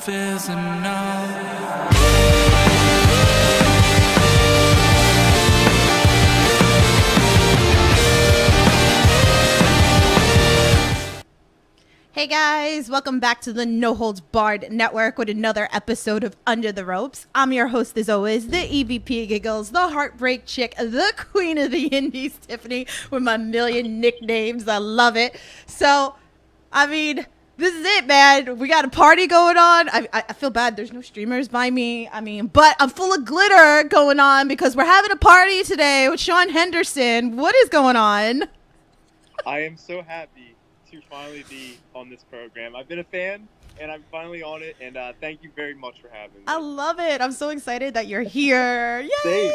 enough is enough. Hey guys, welcome back to the No Holds Barred Network with another episode of Under the Ropes. I'm your host as always, the EVP Giggles, the Heartbreak Chick, the Queen of the Indies, Tiffany, with my million nicknames. I love it. So, I mean, this is it, man. We got a party going on. I feel bad. There's no streamers by me. But I'm full of glitter going on because we're having a party today with Sean Henderson. What is going on? I am so happy to finally be on this program. I've been a fan, and I'm finally on it, and thank you very much for having me. I love it. I'm so excited that you're here. Yay! Same.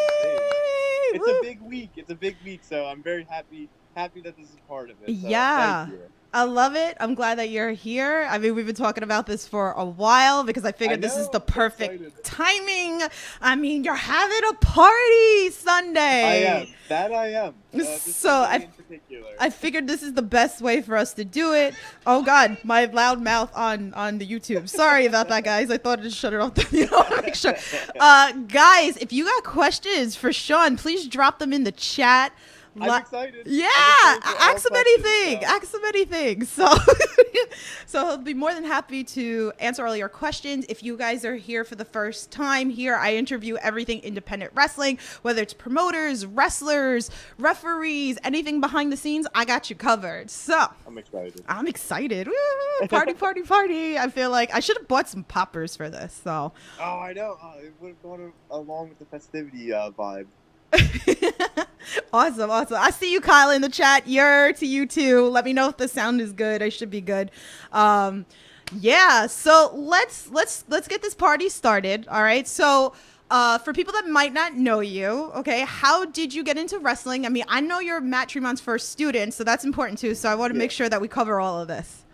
It's Woo! a big week. It's a big week, so I'm very happy that this is part of it. So Yeah. Thank you. I love it. I'm glad that you're here. I mean, we've been talking about this for a while because I figured this is the perfect timing. I mean, you're having a party Sunday. I am. So in particular. I figured this is the best way for us to do it. Oh God, my loud mouth on the YouTube. Sorry about that, guys. I thought I'd just shut it off. Make sure. Guys, if you got questions for Sean, please drop them in the chat. I'm excited. Yeah, Ask him anything. So, so he'll be more than happy to answer all your questions. If you guys are here for the first time, here I interview everything independent wrestling, whether it's promoters, wrestlers, referees, anything behind the scenes, I got you covered. So I'm excited. Woo! Party. I feel like I should have bought some poppers for this. So. Oh, I know. It would have gone along with the festivity vibe. Awesome. I see you, Kyle, in the chat. You're to you too. Let me know if the sound is good. I should be good. Yeah. So let's get this party started. All right. So for people that might not know you, okay, how did you get into wrestling? I mean, I know you're Matt Tremont's first student, so that's important too. So I want to make sure that we cover all of this.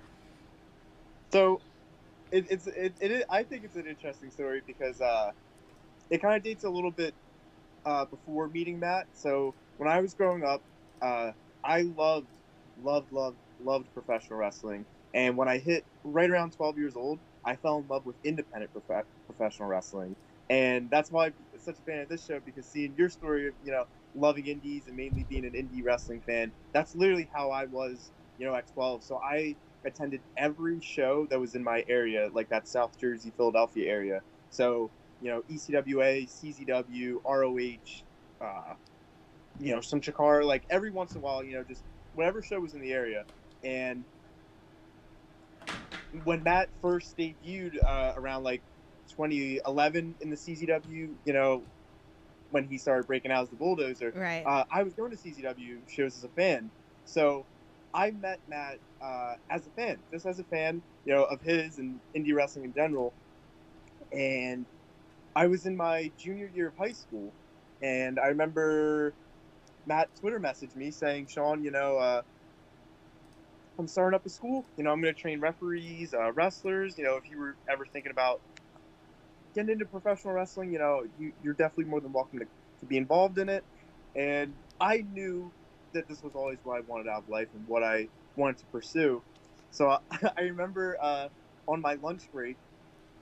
So I think it's an interesting story because it kind of dates a little bit before meeting Matt. So when I was growing up, I loved professional wrestling. And when I hit right around 12 years old, I fell in love with independent professional wrestling. And that's why I'm such a fan of this show, because seeing your story of, loving indies and mainly being an indie wrestling fan, that's literally how I was, at 12. So I attended every show that was in my area, like that South Jersey, Philadelphia area. So ECWA, CZW, ROH, some Chikara, like every once in a while, just whatever show was in the area. And when Matt first debuted around like 2011 in the CZW, when he started breaking out as the Bulldozer, right. I was going to CZW shows as a fan. So I met Matt as a fan, just as a fan, of his and indie wrestling in general. And I was in my junior year of high school, and I remember Matt Twitter messaged me saying, Sean, I'm starting up a school. I'm going to train referees, wrestlers. If you were ever thinking about getting into professional wrestling, you're definitely more than welcome to be involved in it. And I knew that this was always what I wanted out of life and what I wanted to pursue. So I remember on my lunch break,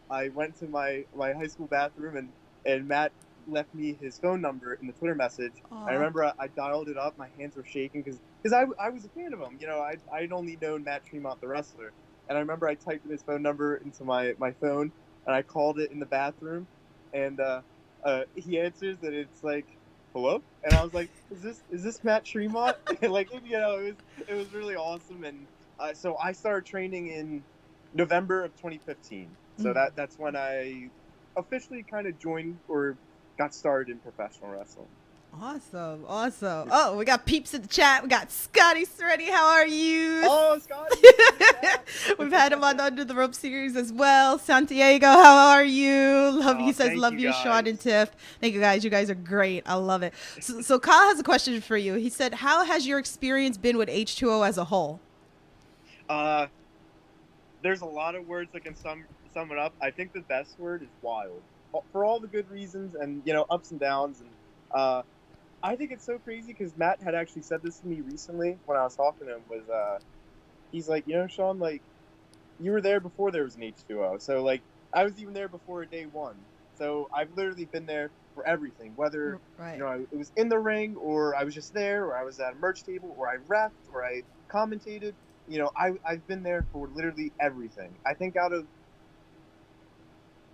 I went to my high school bathroom, and Matt left me his phone number in the Twitter message. Aww. I remember I dialed it up. My hands were shaking because I was a fan of him. I'd only known Matt Tremont, the wrestler. And I remember I typed in his phone number into my phone, and I called it in the bathroom. And he answers, and it's like, hello? And I was like, is this Matt Tremont? And it was really awesome. And so I started training in November of 2015. So that's when I officially kind of joined or got started in professional wrestling. Awesome. Oh, we got peeps in the chat. We got Scotty Sreddy. How are you? Oh, Scotty. We've had him on the Under the Rope series as well. Santiago, how are you? He says, love you, Sean and Tiff. Thank you, guys. You guys are great. I love it. So Kyle has a question for you. He said, how has your experience been with H2O as a whole? There's a lot of words that can sum it up. I think the best word is wild, for all the good reasons and ups and downs. And I think it's so crazy because Matt had actually said this to me recently when I was talking to him. He's like, Sean, like, you were there before there was an H2O, so like I was even there before day one. So I've literally been there for everything, whether Right. it was in the ring, or I was just there, or I was at a merch table, or I refed, or I commentated. I've been there for literally everything. I think out of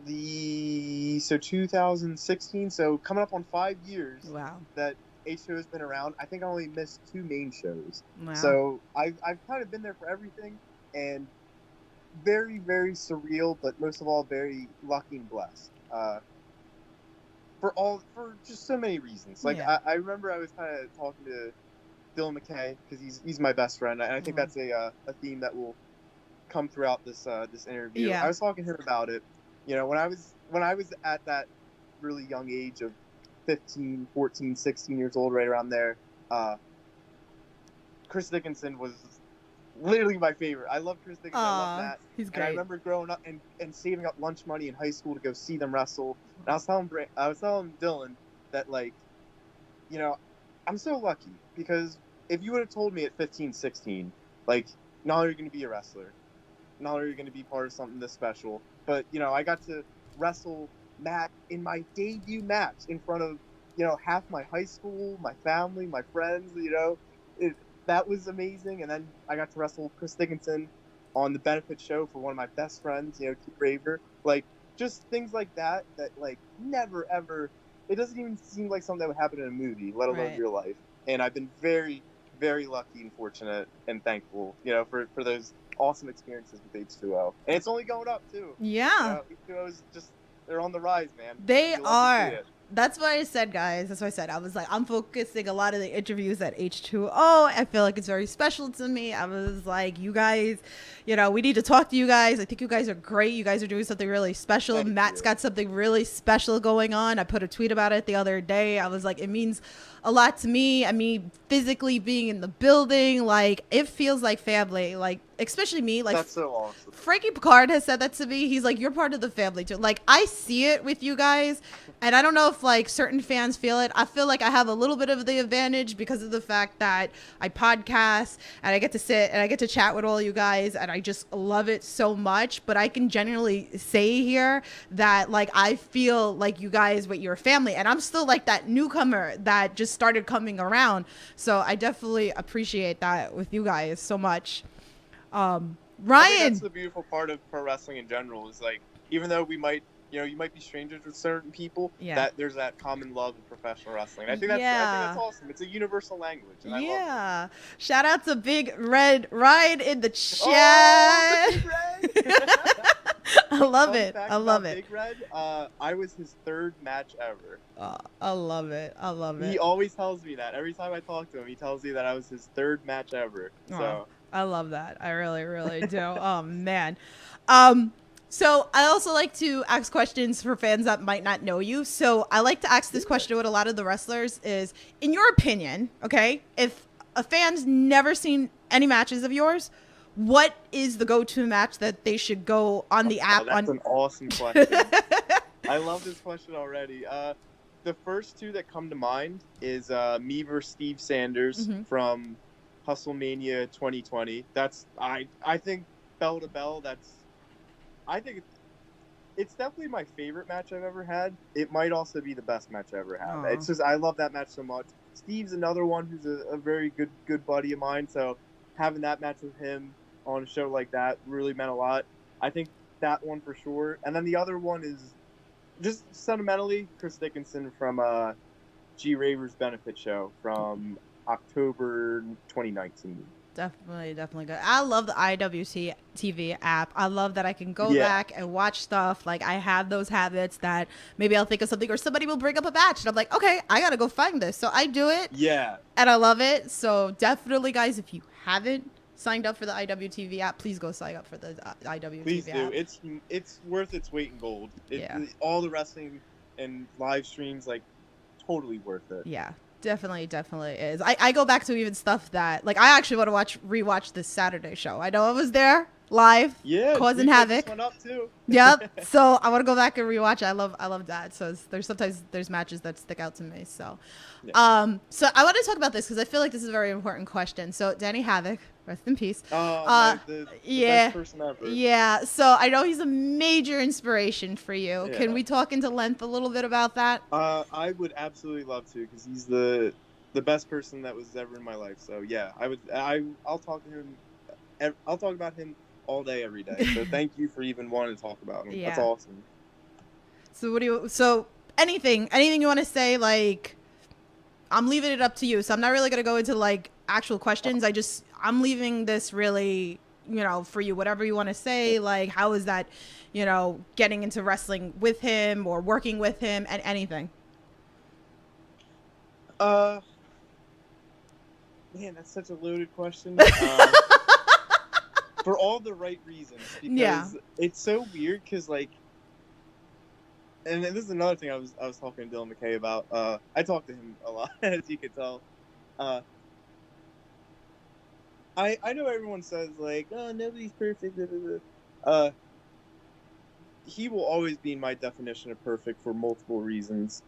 the 2016, so coming up on 5 years Wow. that H2O has been around, I think I only missed 2 main shows. Wow. So I've kind of been there for everything, and very, very surreal, but most of all, very lucky and blessed. For just so many reasons. Like Yeah. I remember I was kind of talking to Dylan McKay, because he's my best friend, and I think that's a theme that will come throughout this interview. Yeah. I was talking to him about it. When I was at that really young age of 15, 14, 16 years old, right around there, Chris Dickinson was literally my favorite. I love Chris Dickinson. I love Matt. He's And great. I remember growing up and saving up lunch money in high school to go see them wrestle. And I was telling Dylan that, like, I'm so lucky, because if you would have told me at 15, 16, like, not only are you going to be a wrestler, not only are you going to be part of something this special, but, I got to wrestle Matt in my debut match in front of, half my high school, my family, my friends, that was amazing. And then I got to wrestle Chris Dickinson on the benefit show for one of my best friends, G-raver. Like, just things like that, like, never, ever, it doesn't even seem like something that would happen in a movie, let alone real life. And I've been very, very lucky and fortunate and thankful, for those awesome experiences with H2O. And it's only going up, too. Yeah. H2O is just, they're on the rise, man. They You love to are. see it. That's what I said, guys. That's what I said. I was like, I'm focusing a lot of the interviews at H2O. I feel like it's very special to me. I was like, you guys, we need to talk to you guys. I think you guys are great. You guys are doing something really special. Thank Matt's you. got something really special going on. I put a tweet about it the other day. I was like, it means a lot to me. I mean, physically being in the building, like, it feels like family. Like, especially me. Like, That's so awesome. Frankie Picard has said that to me. He's like, you're part of the family too. Like, I see it with you guys, and I don't know if like certain fans feel it. I feel like I have a little bit of the advantage because of the fact that I podcast and I get to sit and I get to chat with all you guys, and I just love it so much. But I can genuinely say here that, like, I feel like you guys with your family, and I'm still like that newcomer that just started coming around. So I definitely appreciate that with you guys so much. I think Ryan, that's the beautiful part of pro wrestling in general, is like, even though we might, you might be strangers with certain people, that there's that common love of professional wrestling. I think that's awesome. It's a universal language, and I love it. Shout out to Big Red Ryan in the chat. Big Red! I love Fun it. fact I love about it. Big Red, I was his third match ever. I love it. I love it. He always tells me that. Every time I talk to him, he tells me that I was his third match ever. So I love that. I really, really do. Oh, man. So I also like to ask questions for fans that might not know you. So I like to ask this question with a lot of the wrestlers is, in your opinion, okay, if a fan's never seen any matches of yours, what is the go-to match that they should go on the app? That's an awesome question. I love this question already. The first two that come to mind is me versus Steve Sanders from Hustlemania 2020. That's I think bell to bell. I think it's definitely my favorite match I've ever had. It might also be the best match I ever had. Aww. It's just, I love that match so much. Steve's another one who's a very good buddy of mine. So having that match with him on a show like that really meant a lot. I think that one for sure. And then the other one is just sentimentally Chris Dickinson from G-Raver's benefit show from October 2019. Definitely good. I love the IWC TV app. I love that I can go back and watch stuff. Like, I have those habits that maybe I'll think of something or somebody will bring up a match and I'm like, okay, I gotta go find this. So I do it. Yeah. And I love it. So definitely, guys, if you haven't signed up for the IWTV app, please go sign up for the IWTV Please do. app. It's worth its weight in gold. Yeah. All the wrestling and live streams, like, totally worth it. Yeah. Definitely is. I go back to even stuff that, like, I actually want to rewatch this Saturday show. I know I was there live, causing havoc. Went up too. Yep. So I want to go back and rewatch it. I love that. So there's matches that stick out to me. So, so I want to talk about this because I feel like this is a very important question. So Danny Havoc Rest in peace. The Yeah. best person ever. Yeah. So I know he's a major inspiration for you. Yeah. Can we talk into length a little bit about that? I would absolutely love to, because he's the best person that was ever in my life. So yeah, I'll talk to him. I'll talk about him all day, every day. So thank you for even wanting to talk about him. That's Yeah. awesome. So anything you want to say, like, I'm leaving it up to you. So I'm not really going to go into like actual questions. I'm leaving this really, for you, whatever you want to say. Like, how is that, getting into wrestling with him or working with him, and anything? Man, that's such a loaded question. For all the right reasons, because it's so weird. Because like, and this is another thing I was talking to Dylan McKay about. I talk to him a lot, as you can tell. I know everyone says like, oh, nobody's perfect. Blah, blah, blah. He will always be my definition of perfect for multiple reasons.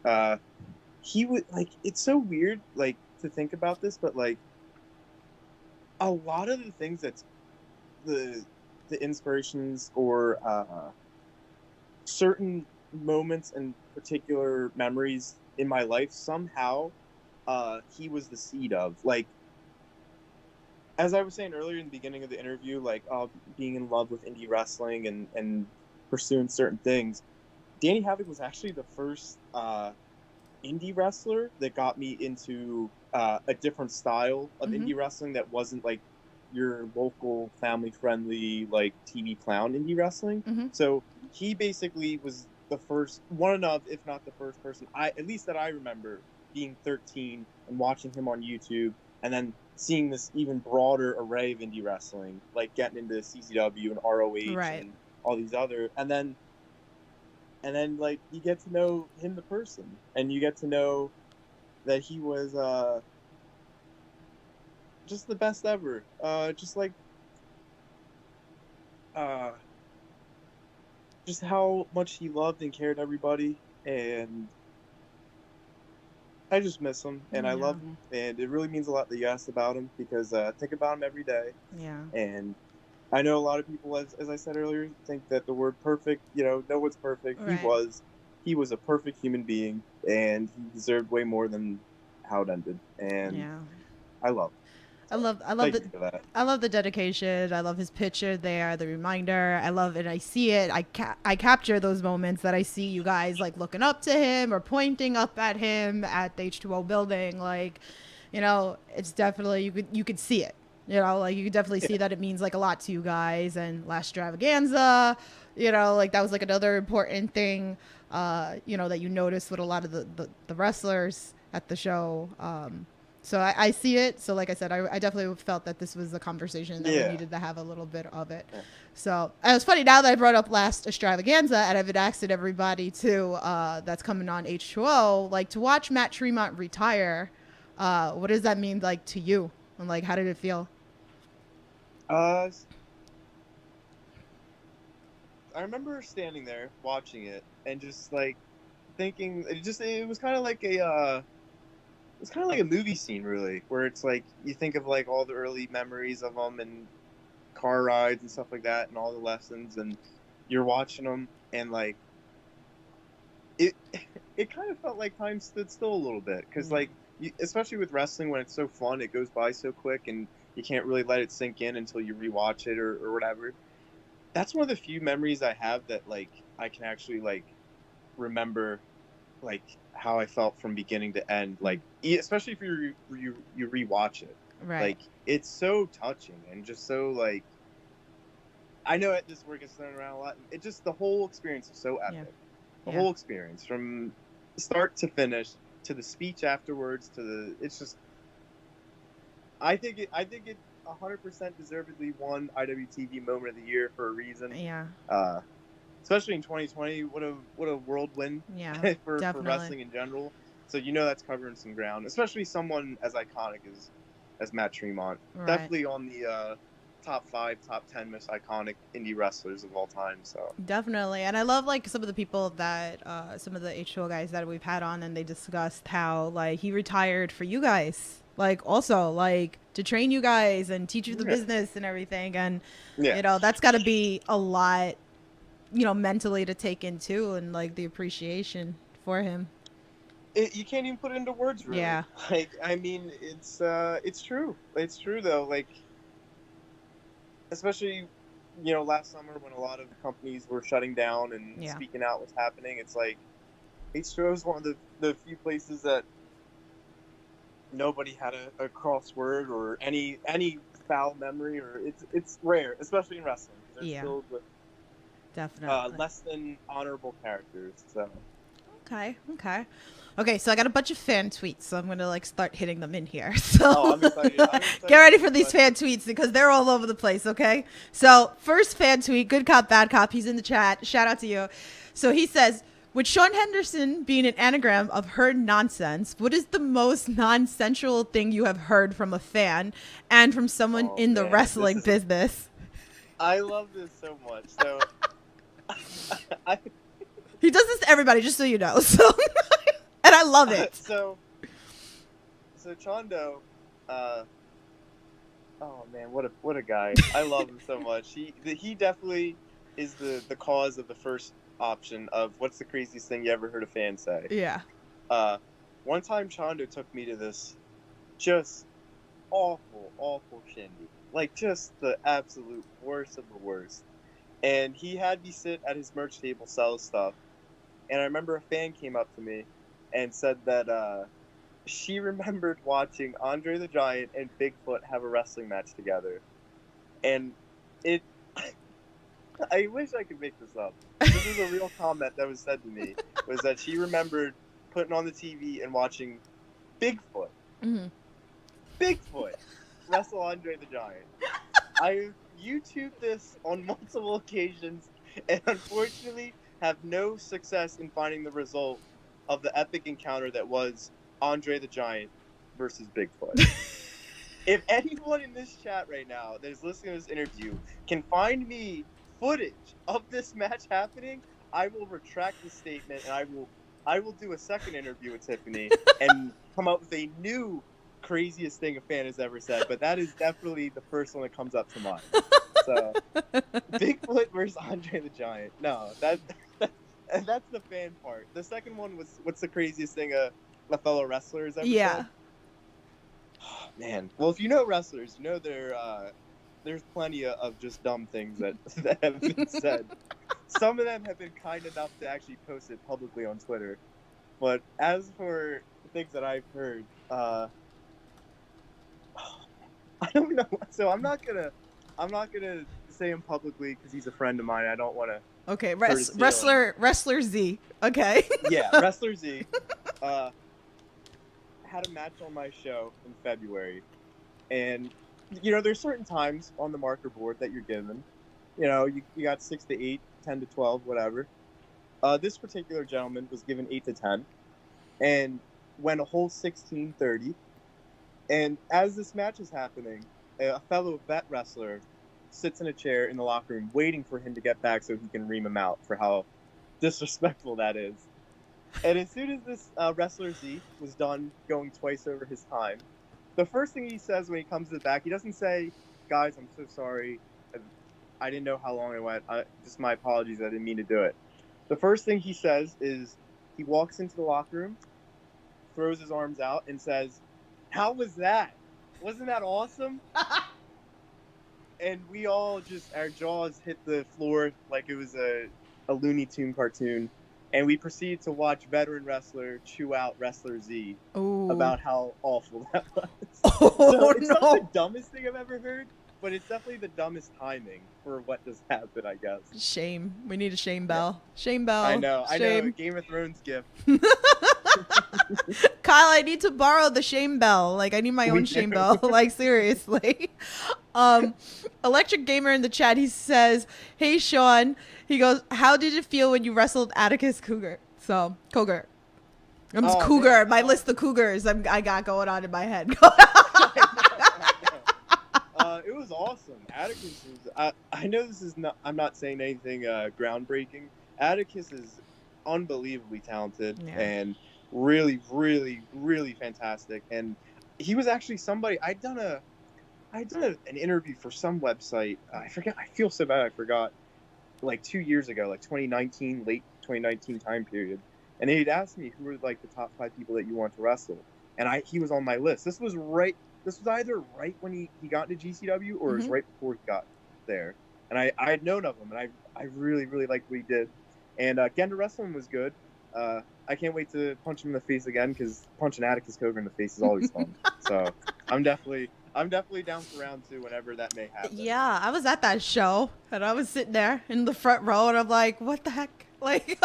He would like. It's so weird, like, to think about this, but like, a lot of the things that's the inspirations or certain moments and particular memories in my life, somehow he was the seed of. Like, as I was saying earlier in the beginning of the interview, like, being in love with indie wrestling and pursuing certain things. Danny Havoc was actually the first indie wrestler that got me into a different style of indie wrestling that wasn't like your local family-friendly like TV clown indie wrestling. So he basically was the first, one of, if not the first person, at least that I remember, being 13 and watching him on YouTube, and then seeing this even broader array of indie wrestling, like getting into CZW and ROH and all these other, and then like you get to know him, the person, and you get to know that he was just the best ever. Just how much he loved and cared everybody, and I just miss him, and I love him, and it really means a lot that you asked about him, because I think about him every day. Yeah. And I know a lot of people, as I said earlier, think that the word perfect, no one's perfect. Right. He was a perfect human being, and he deserved way more than how it ended. And I love him. I love the dedication. I love his picture there, the reminder. I love it. I see it. I capture those moments that I see you guys like looking up to him or pointing up at him at the H2O building. Like, it's definitely, you could see it. Like you could definitely see that it means like a lot to you guys. And last extravaganza, like that was like another important thing, that you noticed with a lot of the wrestlers at the show. So I see it. So like I said, I definitely felt that this was a conversation that we needed to have a little bit of it. Yeah. So it was funny now that I brought up last extravaganza, and I've been asking everybody too, that's coming on H2O, like to watch Matt Tremont retire. What does that mean like to you? And like, how did it feel? I remember standing there watching it and just like thinking, it was kind of like it's kind of like a movie scene, really, where it's like you think of like all the early memories of them and car rides and stuff like that, and all the lessons, and you're watching them, and like it kind of felt like time stood still a little bit, because like especially with wrestling, when it's so fun, it goes by so quick, and you can't really let it sink in until you rewatch it or whatever. That's one of the few memories I have that like I can actually like remember like how I felt from beginning to end, like especially if you rewatch it. Right. Like it's so touching and just so like, I know this word gets thrown around a lot. It just, the whole experience is so epic. The whole experience from start to finish, to the speech afterwards, it's just, I think it 100% deservedly won IWTV Moment of the Year for a reason. Yeah. Especially in 2020, what a whirlwind for wrestling in general. So that's covering some ground, especially someone as iconic as Matt Tremont. Right. Definitely on the top 5, top 10 most iconic indie wrestlers of all time. So definitely, and I love like some of the people that some of the H2O guys that we've had on, and they discussed how like he retired for you guys. like also like to train you guys and teach you the Yeah. business and everything. And, Yeah. you know, that's got to be a lot, you know, mentally to take in too, and like the appreciation for him. You can't even put it into words, really. Yeah. Like, I mean, it's true. It's true though. Like, especially, you know, last summer when a lot of companies were shutting down and Yeah. speaking out what's happening, it's like H2O is one of the few places that nobody had a crossword or any foul memory, or it's rare, especially in wrestling, because they're Yeah. filled with Definitely. less than honorable characters. So Okay, so I got a bunch of fan tweets, so I'm gonna like start hitting them in here. So I'm excited. get ready for these fan tweets because they're all over the place. Okay, so first fan tweet, good cop, bad cop. He's in the chat. Shout out to you. So he says, with Sean Henderson being an anagram of heard nonsense, what is the most nonsensical thing you have heard from a fan and from someone in the wrestling business? I love this so much. So he does this to everybody, just so you know. So and I love it. So Chondo, oh man, what a guy! I love him so much. He definitely is the cause of the first option of what's the craziest thing you ever heard a fan say. Yeah. One time Chondo took me to this just awful shindig, like just the absolute worst of the worst. And he had me sit at his merch table, sell stuff. And I remember a fan came up to me and said that she remembered watching Andre the Giant and Bigfoot have a wrestling match together. And I wish I could make this up. This is a real comment that was said to me, was that she remembered putting on the TV and watching Bigfoot. Mm-hmm. Bigfoot wrestle Andre the Giant. I YouTubed this on multiple occasions and unfortunately have no success in finding the result of the epic encounter that was Andre the Giant versus Bigfoot. If anyone in this chat right now that is listening to this interview can find me footage of this match happening, I will retract the statement and I will do a second interview with Tiffany and come up with a new craziest thing a fan has ever said, but that is definitely the first one that comes up to mind. So Bigfoot versus Andre the Giant. No, that's the fan part. The second one was what's the craziest thing a fellow wrestler has ever said? Oh, man. Well, if you know wrestlers, you know there's plenty of just dumb things that have been said. Some of them have been kind enough to actually post it publicly on Twitter. But as for the things that I've heard, I don't know. So I'm not gonna say him publicly because he's a friend of mine. I don't want to. Okay, wrestler Z. Okay. Yeah, wrestler Z. Had a match on my show in February, and you know there's certain times on the marker board that you're given. You know, you got 6 to 8, 10 to 12, whatever. This particular gentleman was given 8 to 10, and went a whole 16:30. And as this match is happening, a fellow vet wrestler sits in a chair in the locker room waiting for him to get back so he can ream him out for how disrespectful that is. And as soon as this wrestler Z was done going twice over his time, the first thing he says when he comes to the back, he doesn't say, "Guys, I'm so sorry. I didn't know how long I went. Just my apologies. I didn't mean to do it." The first thing he says is he walks into the locker room, throws his arms out, and says, "How was that? Wasn't that awesome?" And we all just, our jaws hit the floor like it was a Looney Tune cartoon. And we proceeded to watch veteran wrestler chew out wrestler Z about how awful that was. So it's not the dumbest thing I've ever heard, but it's definitely the dumbest timing for what just happened, I guess. Shame. We need a shame bell. Yeah. Shame bell. I know. Game of Thrones gift. Kyle, I need to borrow the shame bell. Like, I need my own shame bell. Like, seriously. Electric Gamer in the chat, he says, "Hey, Sean." He goes, "How did it feel when you wrestled Atticus Cougar?" So, Cougar. Cougar. Man. My list of cougars I got going on in my head. It was awesome. Atticus is, I know this is not, I'm not saying anything groundbreaking. Atticus is unbelievably talented and really, really, really fantastic. And he was actually somebody an interview for some website. I forget. I feel so bad. I forgot. Like 2 years ago, like 2019, late 2019 time period, and they'd asked me who were like the top 5 people that you want to wrestle, and he was on my list. This was either right when he got into GCW or it was right before he got there, and I had known of him, and I really really liked what he did, and getting to wrestle him was good. I can't wait to punch him in the face again because punching Atticus Cogar in the face is always fun. So I'm definitely down for round 2 whenever that may happen. Yeah, I was at that show and I was sitting there in the front row and I'm like, what the heck? Like,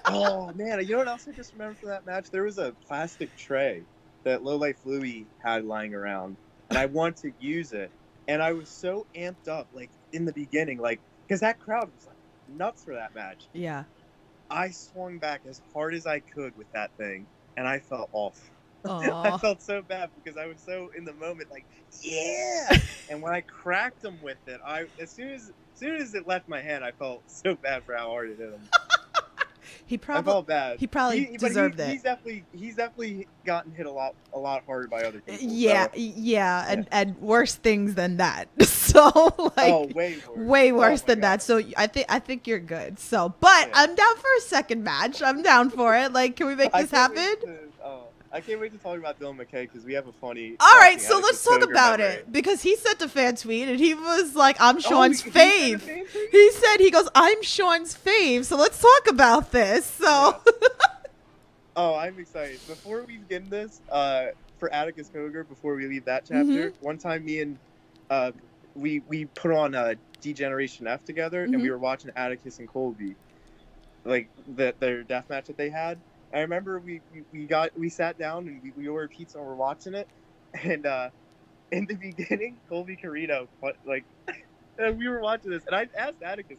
oh man, you know what else I just remember from that match? There was a plastic tray that Low Life Louie had lying around, and I wanted to use it, and I was so amped up, like in the beginning, like because that crowd was like nuts for that match. yeah. I swung back as hard as I could with that thing, and I felt off. Aw. I felt so bad because I was so in the moment, like, yeah. And when I cracked him with it, as soon as it left my hand, I felt so bad for how hard it hit him. I felt bad. He probably deserved it. He's definitely gotten hit a lot harder by other people. Yeah, so. yeah, and worse things than that. So like, way worse than that. So I think you're good. So, but yeah. I'm down for a second match. I'm down for it. Like, can we make this happen? I can't wait to talk about Dylan McKay because we have a funny. All right, so let's talk about it because he sent a fan tweet and he was like, "I'm Sean's fave." He said, "He goes, I'm Sean's fave." So let's talk about this. So. Yeah. Oh, I'm excited. Before we begin this, for Atticus Cogar, before we leave that chapter, one time me and we put on D-Generation F together, and we were watching Atticus and Colby, like their death match that they had. I remember we sat down and we ordered pizza and we're watching it, and in the beginning, Colby Carino, like, we were watching this, and I asked Atticus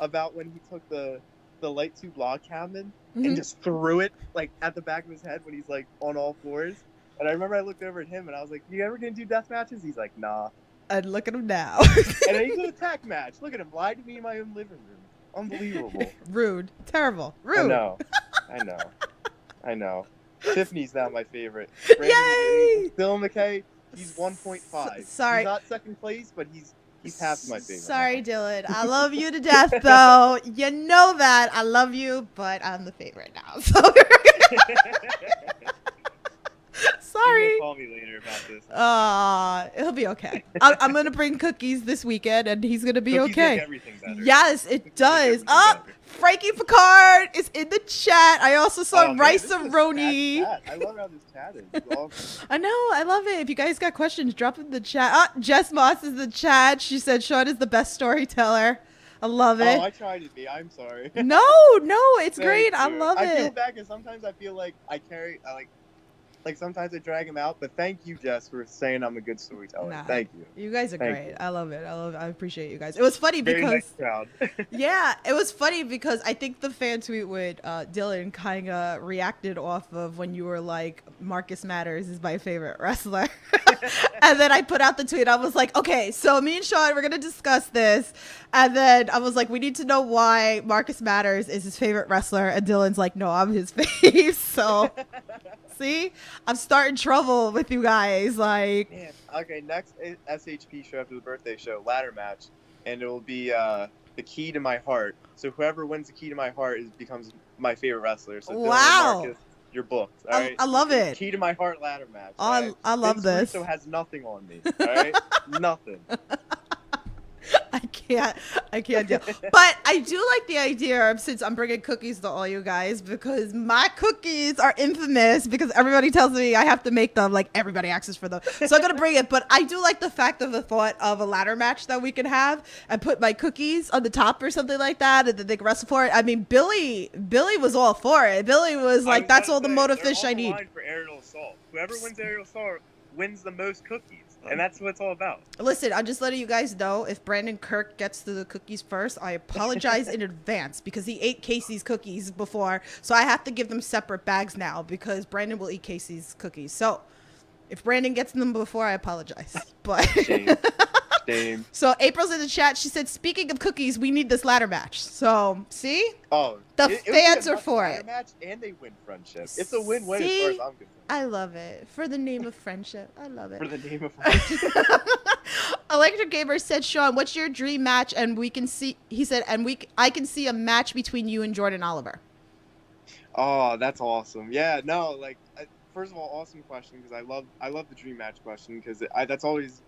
about when he took the light tube log cabin and just threw it like at the back of his head when he's like on all fours. And I remember I looked over at him and I was like, "You ever gonna do death matches?" He's like, "Nah." And look at him now. And then he's an attack match. Look at him, lied to me in my own living room. Unbelievable. Rude. Terrible. Rude. I know. Tiffany's now my favorite. Yay! Dylan McKay, he's 1.5. Sorry. He's not second place, but he's half my favorite. Sorry, Dylan. I love you to death, though. You know that. I love you, but I'm the favorite now. So sorry. Call me later about this. It'll be okay. I'm gonna bring cookies this weekend, and he's gonna be cookies okay. Make everything better. Yes, it does. Frankie Picard is in the chat. I also saw Rice-A-Roni. I love how this chat is. Awesome. I know. I love it. If you guys got questions, drop in the chat. Jess Moss is in the chat. She said Sean is the best storyteller. I love it. Oh, I tried to be. I'm sorry. No, it's great. I love it. I feel bad because sometimes I feel like like sometimes I drag him out, but thank you, Jess, for saying I'm a good storyteller. Nah, thank you. You guys are Thank great. you. I love it. I appreciate you guys. It was funny Very because nice crowd. yeah, it was funny because I think the fan tweet with Dylan kind of reacted off of when you were like, Marcus Matters is my favorite wrestler. And then I put out the tweet. I was like, okay, so me and Sean, we're going to discuss this. And then I was like, we need to know why Marcus Matters is his favorite wrestler. And Dylan's like, no, I'm his fave. So see, I'm starting trouble with you guys. Like, man. Okay, next SHP show after the birthday show, ladder match, and it will be the key to my heart. So whoever wins the key to my heart becomes my favorite wrestler. So wow. Dylan, Marcus, you're booked. All right? I love it. Key to my heart ladder match. I love this. So has nothing on me. All right, nothing. I can't deal. But I do like the idea of, since I'm bringing cookies to all you guys, because my cookies are infamous because everybody tells me I have to make them, like everybody asks for them. So I'm going to bring it. But I do like the fact of the thought of a ladder match that we can have and put my cookies on the top or something like that, and then they can wrestle for it. I mean, Billy was all for it. Billy was like, that's all the motifish I need. For aerial assault. Whoever wins aerial assault wins the most cookies. And that's what it's all about. Listen, I'm just letting you guys know, if Brandon Kirk gets to the cookies first, I apologize in advance because he ate Casey's cookies before. So I have to give them separate bags now because Brandon will eat Casey's cookies. So if Brandon gets them before, I apologize. But Shame. Same. So April's in the chat. She said, speaking of cookies, we need this ladder match. So, see? Oh, The it would be fans a are for ladder it. match, and they win friendship. It's a win-win as far See? as I'm concerned. I love it. For the name of friendship. I love it. For the name of friendship. Electric Gamer said, Sean, what's your dream match? And we can see, he said, I can see a match between you and Jordan Oliver. Oh, that's awesome. Yeah, no, like, first of all, awesome question, because I love the dream match question, because that's always,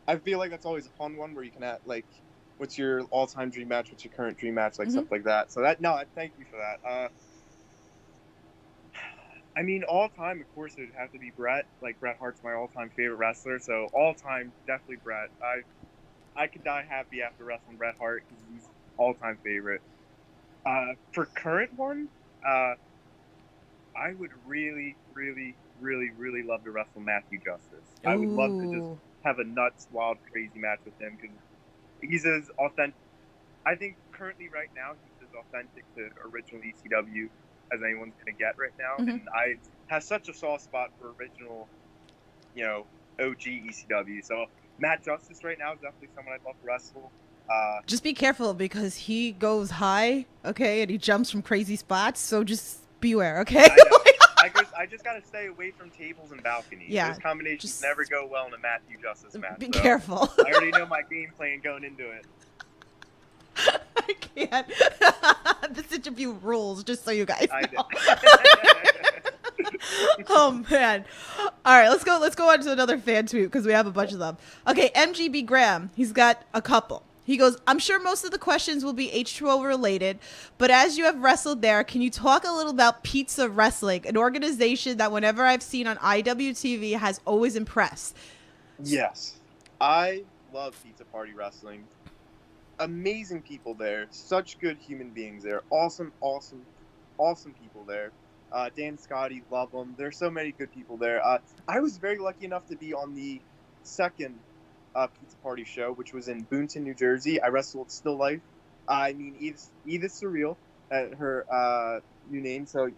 I feel like that's always a fun one where you can have, like, what's your all-time dream match, what's your current dream match, like, stuff like that. So thank you for that. I mean, all-time, of course, it would have to be Bret. Like, Bret Hart's my all-time favorite wrestler, so all-time, definitely Bret. I could die happy after wrestling Bret Hart, because he's all-time favorite. For current one, I would really, really, really, really love to wrestle Matthew Justice. I would love to just have a nuts, wild, crazy match with him, because he's as authentic. I think currently, right now, he's as authentic to original ECW as anyone's going to get right now. And I have such a soft spot for original, OG ECW. So Matt Justice right now is definitely someone I'd love to wrestle. Just be careful, because he goes high, okay, and he jumps from crazy spots. So just beware, okay? I just got to stay away from tables and balconies. Yeah, those combinations never go well in a Matthew Justice match. Be careful. I already know my game plan going into it. I can't. This interview rules, just so you guys know. Oh man! All right, let's go on to another fan tweet, because we have a bunch of them. Okay, MGB Graham, he's got a couple. He goes, I'm sure most of the questions will be H2O related, but as you have wrestled there, can you talk a little about Pizza Wrestling, an organization that whenever I've seen on IWTV has always impressed? Yes, I love Pizza Party Wrestling. Amazing people there, such good human beings there, awesome people there. Dan Scotty, love them. There's so many good people there. I was very lucky enough to be on the second Pizza Party show, which was in Boonton, New Jersey. I wrestled Still Life. Edith Surreal, her new name. So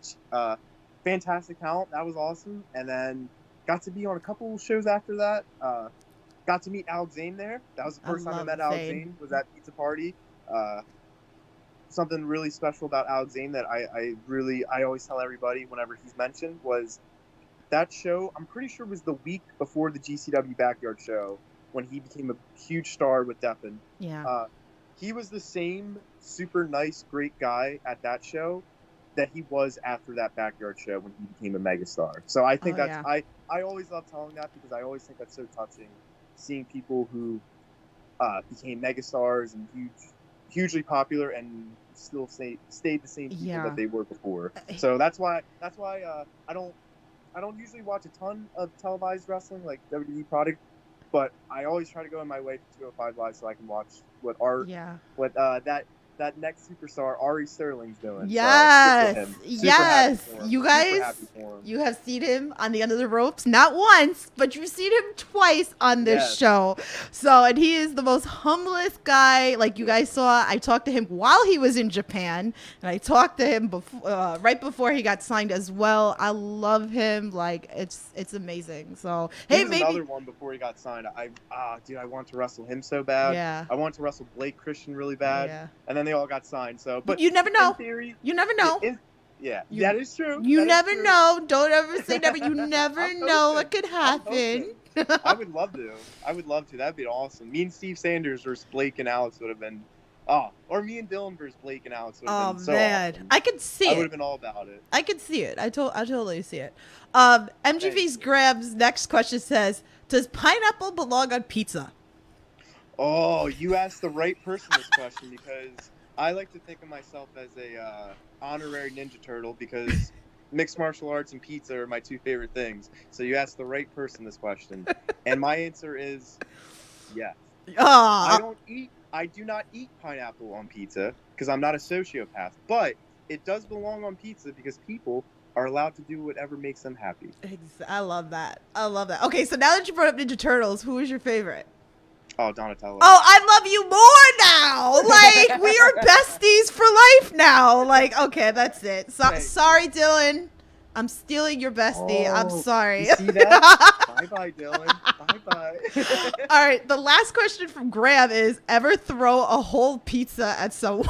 fantastic talent. That was awesome. And then got to be on a couple shows after that. Got to meet Alex Zane there. That was the first time I met Alex Zane, was at Pizza Party. Something really special about Alex Zane that I always tell everybody whenever he's mentioned was that show, I'm pretty sure was the week before the GCW Backyard show when he became a huge star with Deppen. Yeah. He was the same super nice, great guy at that show that he was after that Backyard show when he became a megastar. So I think I always love telling that, because I always think that's so touching, seeing people who became megastars and hugely popular and still stayed the same people that they were before. So that's why I don't usually watch a ton of televised wrestling like WWE product, but I always try to go in my way for 205 Live so I can watch what that next superstar Ari Sterling's doing. Yes, so you guys, you have seen him on the Under the Ropes not once, but you've seen him twice on this show. So, and he is the most humblest guy. Like you guys saw, I talked to him while he was in Japan, and I talked to him before, right before he got signed as well. I love him. Like it's amazing. So hey, maybe another one before he got signed. I want to wrestle him so bad. Yeah, I want to wrestle Blake Christian really bad. Yeah. And then they all got signed. So, but you never know. In theory, you never know. That is true. You never know. Don't ever say never. You never know what could happen. I would love to. That'd be awesome. Me and Steve Sanders versus Blake and Alex would have been. Or me and Dylan versus Blake and Alex would have been so awesome. I could see it. I would have been all about it. I could see it. I totally see it. MGV's Grab's next question says, does pineapple belong on pizza? Oh, you asked the right person this question, because I like to think of myself as a honorary Ninja Turtle, because mixed martial arts and pizza are my two favorite things. So you asked the right person this question, and my answer is yes. I do not eat pineapple on pizza because I'm not a sociopath, but it does belong on pizza because people are allowed to do whatever makes them happy. I love that. Okay, so now that you brought up Ninja Turtles, who is your favorite? Oh, Donatello. Oh, I love you more now. Like, we are besties for life now. Like, okay, that's it. Sorry, Dylan. I'm stealing your bestie. I'm Oh, sorry. you see that? Bye-bye, Dylan. Bye-bye. All right. The last question from Graham is: ever throw a whole pizza at someone?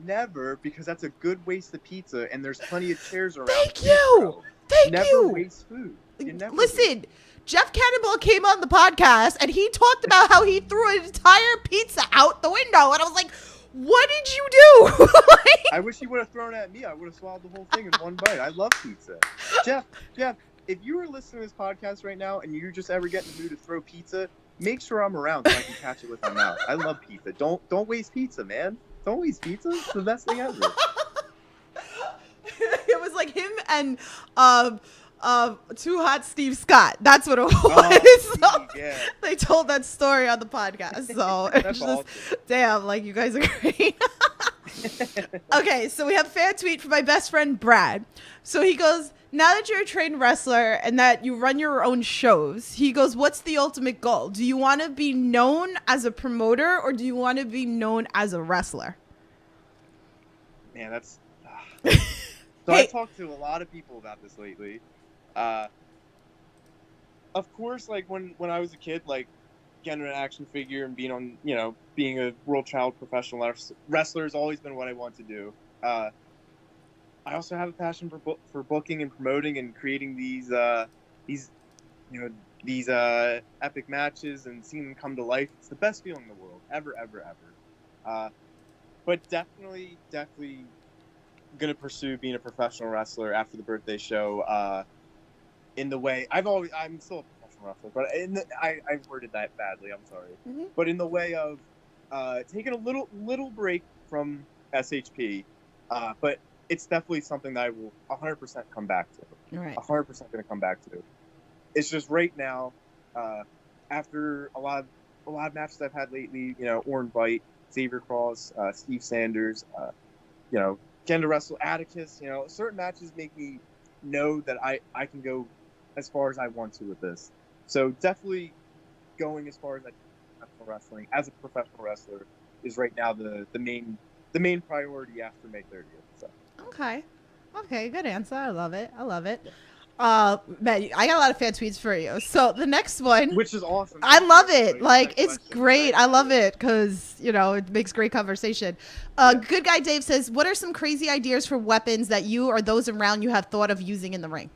Never, because that's a good waste of pizza, and there's plenty of chairs around. Thank to you. throw. Thank Never you. waste food. You never Listen, waste. Jeff Cannonball came on the podcast and he talked about how he threw an entire pizza out the window, and I was like, "What did you do?" Like, I wish he would have thrown it at me. I would have swallowed the whole thing in one bite. I love pizza. Jeff, if you were listening to this podcast right now and you just ever get in the mood to throw pizza, make sure I'm around so I can catch it with my mouth. I love pizza. Don't waste pizza, man. Don't waste pizza. It's the best thing ever. it was like him and Too Hot Steve Scott. That's what it was. Oh, So yeah. they told that story on the podcast. So it's That's just awesome. damn, like you guys are great. Okay, so we have a fan tweet from my best friend Brad. So he goes, now that you're a trained wrestler and that you run your own shows, he goes, what's the ultimate goal? Do you want to be known as a promoter or do you want to be known as a wrestler? Man, that's... So Hey. I talked to a lot of people about this lately. Of course, like when I was a kid, like getting an action figure and being on, being a world child professional wrestler has always been what I want to do. I also have a passion for booking and promoting and creating these epic matches and seeing them come to life. It's the best feeling in the world, ever. But definitely gonna pursue being a professional wrestler after the birthday show. In the way I'm still a professional wrestler, but I worded that badly. I'm sorry. Mm-hmm. But in the way of taking a little break from SHP, but it's definitely something that I will 100% come back to. Right. 100% gonna come back to. It's just right now, after a lot of matches I've had lately, Orin Vite, Xavier Cross, Steve Sanders, getting to wrestle Atticus, certain matches make me know that I can go as far as I want to with this. So definitely going as far as I can with professional wrestling as a professional wrestler is right now the main priority after May 30th. So. Okay, good answer. I love it. Man, I got a lot of fan tweets for you. So the next one, Which is awesome. I love it. Like, Next it's question. great. I love it because, it makes great conversation. Good Guy Dave says, what are some crazy ideas for weapons that you or those around you have thought of using in the ring?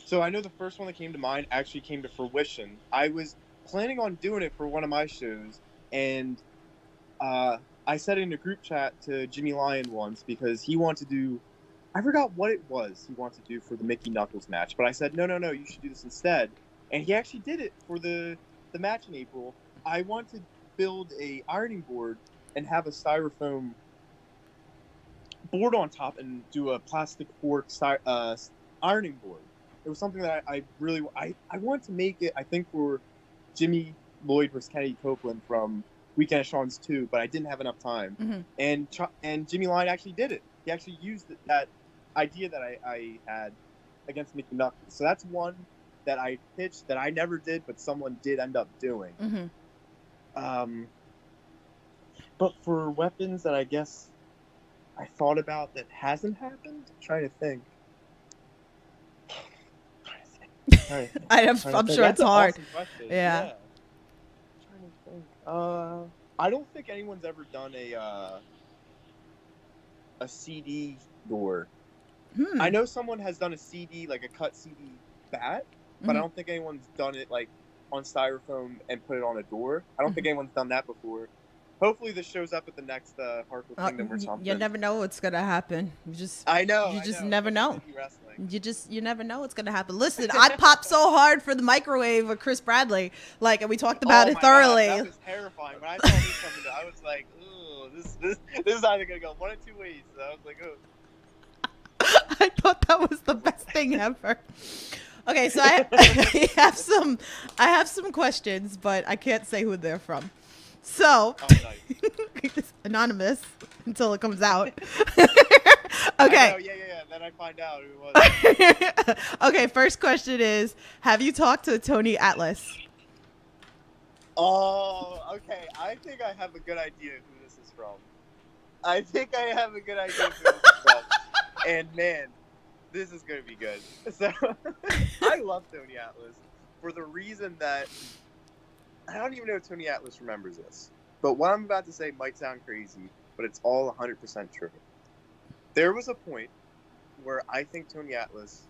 So I know the first one that came to mind actually came to fruition. I was planning on doing it for one of my shows, and I said in a group chat to Jimmy Lyon once because he wanted to do, I forgot what it was he wanted to do for the Mickey Knuckles match, but I said, no, you should do this instead. And he actually did it for the match in April. I want to build a ironing board and have a styrofoam board on top and do a plastic fork ironing board. It was something that I really wanted to make it, I think, for Jimmy Lloyd versus Kennedy Copeland from Weekend of Sean's 2, but I didn't have enough time. Mm-hmm. And Jimmy Lyon actually did it. He actually used that idea that I had against Mickey Knuckles. So that's one that I pitched that I never did, but someone did end up doing. Mm-hmm. But for weapons that I guess I thought about that hasn't happened, I'm trying to think. I'm sure That's it's an hard. awesome question. Yeah. I'm trying to think. I don't think anyone's ever done a CD door. I know someone has done a CD, like a cut CD bat, but I don't think anyone's done it like on styrofoam and put it on a door. I don't think anyone's done that before. Hopefully this shows up at the next Hardcore Kingdom or something. You never know what's gonna happen. I know. You just never know. Wrestling. You never know what's gonna happen. Listen, I popped so hard for the microwave with Chris Bradley, and we talked about it thoroughly. God, that was terrifying. When I saw this coming, I was like, "Ooh, this is either gonna go one of two ways." So I was like, "Oh." I thought that was the best thing ever. Okay, so I have some questions, but I can't say who they're from. So, it's anonymous until it comes out. Okay. Yeah. Then I find out who it was. Okay, first question is, have you talked to Tony Atlas? Oh, okay. I think I have a good idea who this is from. And man, This is going to be good. So, I love Tony Atlas for the reason that I don't even know if Tony Atlas remembers this. But what I'm about to say might sound crazy, but it's all 100% true. There was a point where I think Tony Atlas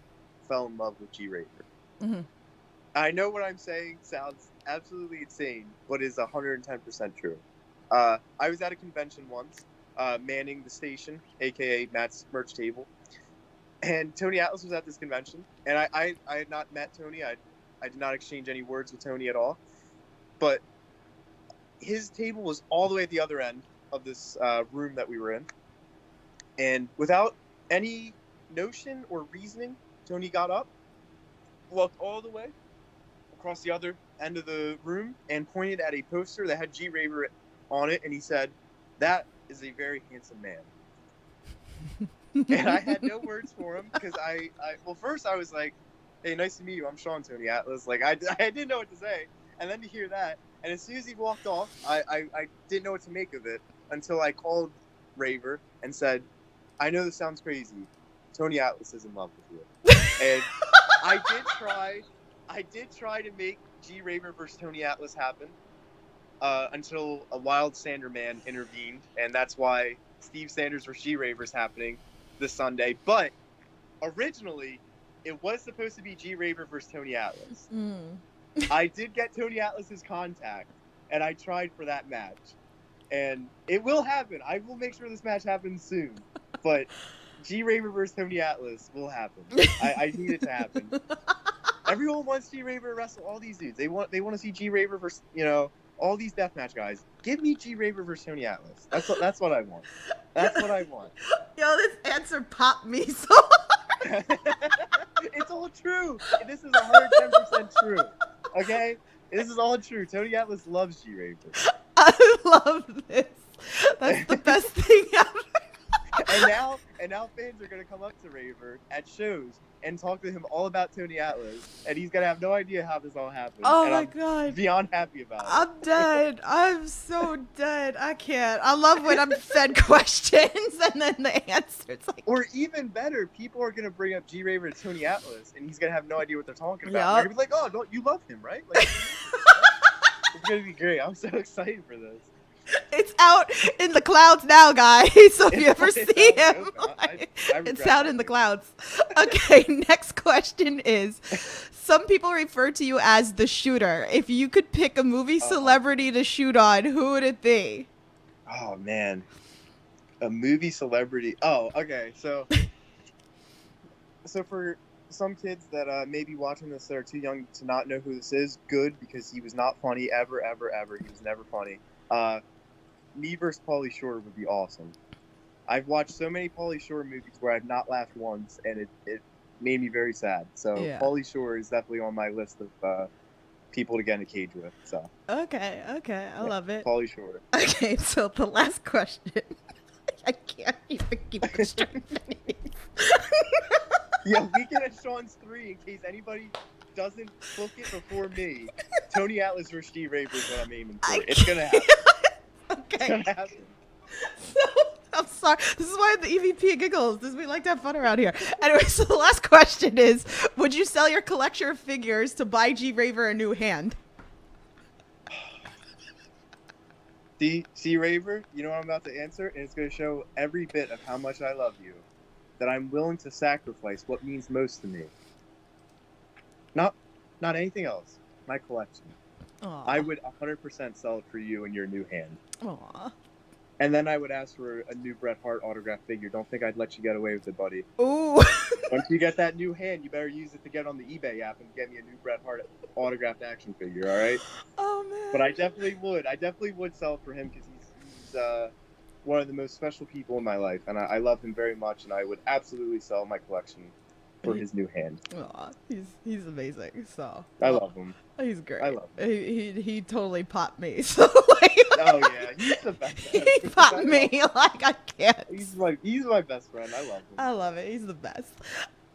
fell in love with G-raver. Mm-hmm. I know what I'm saying sounds absolutely insane, but is 110% true. I was at a convention once, manning the station, aka Matt's merch table, and Tony Atlas was at this convention, and I had not met Tony. I did not exchange any words with Tony at all, but his table was all the way at the other end of this room that we were in, and without any notion or reasoning, Tony got up, walked all the way across the other end of the room, and pointed at a poster that had G-raver on it, and he said, "That is a very handsome man." And I had no words for him because well, first I was like, "Hey, nice to meet you. I'm Sean Tony Atlas." Like I didn't know what to say, and then to hear that, and as soon as he walked off, I didn't know what to make of it until I called Raver and said, "I know this sounds crazy. Tony Atlas is in love with you." And I did try to make G-raver versus Tony Atlas happen until a wild Sander man intervened, and that's why Steve Sanders versus G-raver is happening this Sunday. But originally, it was supposed to be G-raver versus Tony Atlas. I did get Tony Atlas's contact, and I tried for that match, and it will happen. I will make sure this match happens soon, but G-raver versus Tony Atlas will happen. I need it to happen. Everyone wants G-raver to wrestle all these dudes. They want to see G-raver versus all these deathmatch guys. Give me G-raver versus Tony Atlas. That's what I want. That's what I want. Yo, this answer popped me so hard. It's all true. This is 110% true. Okay, this is all true. Tony Atlas loves G-raver. I love this. That's the best thing ever. And now fans are gonna come up to Raver at shows and talk to him all about Tony Atlas, and he's gonna have no idea how this all happened. Oh and my I'm god. beyond happy about it. I'm dead. I'm so dead. I can't. I love when I'm fed questions and then the answer's like. Or even better, people are gonna bring up G-raver to Tony Atlas, and he's gonna have no idea what they're talking about. Yep. They're gonna be like, "Oh, don't you love him, right?" Like, it's gonna be great. I'm so excited for this. It's out in the clouds now, guys. So if you ever see him, it's out in the clouds. Okay, next question is, some people refer to you as the shooter. If you could pick a movie celebrity to shoot on, who would it be? Oh, man. A movie celebrity. Oh, okay. So for some kids that may be watching this that are too young to not know who this is, good, because he was not funny ever. He was never funny. Me versus Pauly Shore would be awesome. I've watched so many Pauly Shore movies where I've not laughed once, and it made me very sad. So yeah. Pauly Shore is definitely on my list of people to get in a cage with. So okay, I love it. Pauly Shore. Okay, so the last question. I can't even keep it straight. Yeah, we can at Sean's 3 in case anybody doesn't book it before me. Tony Atlas versus G-raver is what I'm aiming for. It's gonna happen. Okay. So, I'm sorry. This is why the EVP giggles. We like to have fun around here. Anyway, so the last question is, would you sell your collection of figures to buy G-raver a new hand? See, Raver, you know what I'm about to answer? And it's going to show every bit of how much I love you. That I'm willing to sacrifice what means most to me. Not anything else. My collection. Aww. I would 100% sell it for you and your new hand. Aww. And then I would ask for a new Bret Hart autographed figure. Don't think I'd let you get away with it, buddy. Ooh. Once you get that new hand, you better use it to get on the eBay app and get me a new Bret Hart autographed action figure, all right? Oh, man. But I definitely would sell it for him because he's one of the most special people in my life. And I love him very much, and I would absolutely sell my collection for his new hand. Aw, he's amazing. So I love him. He's great. I love him. He totally popped me. So like, oh yeah, he's the best. He popped me like I can't. He's my best friend. I love him. I love it. He's the best.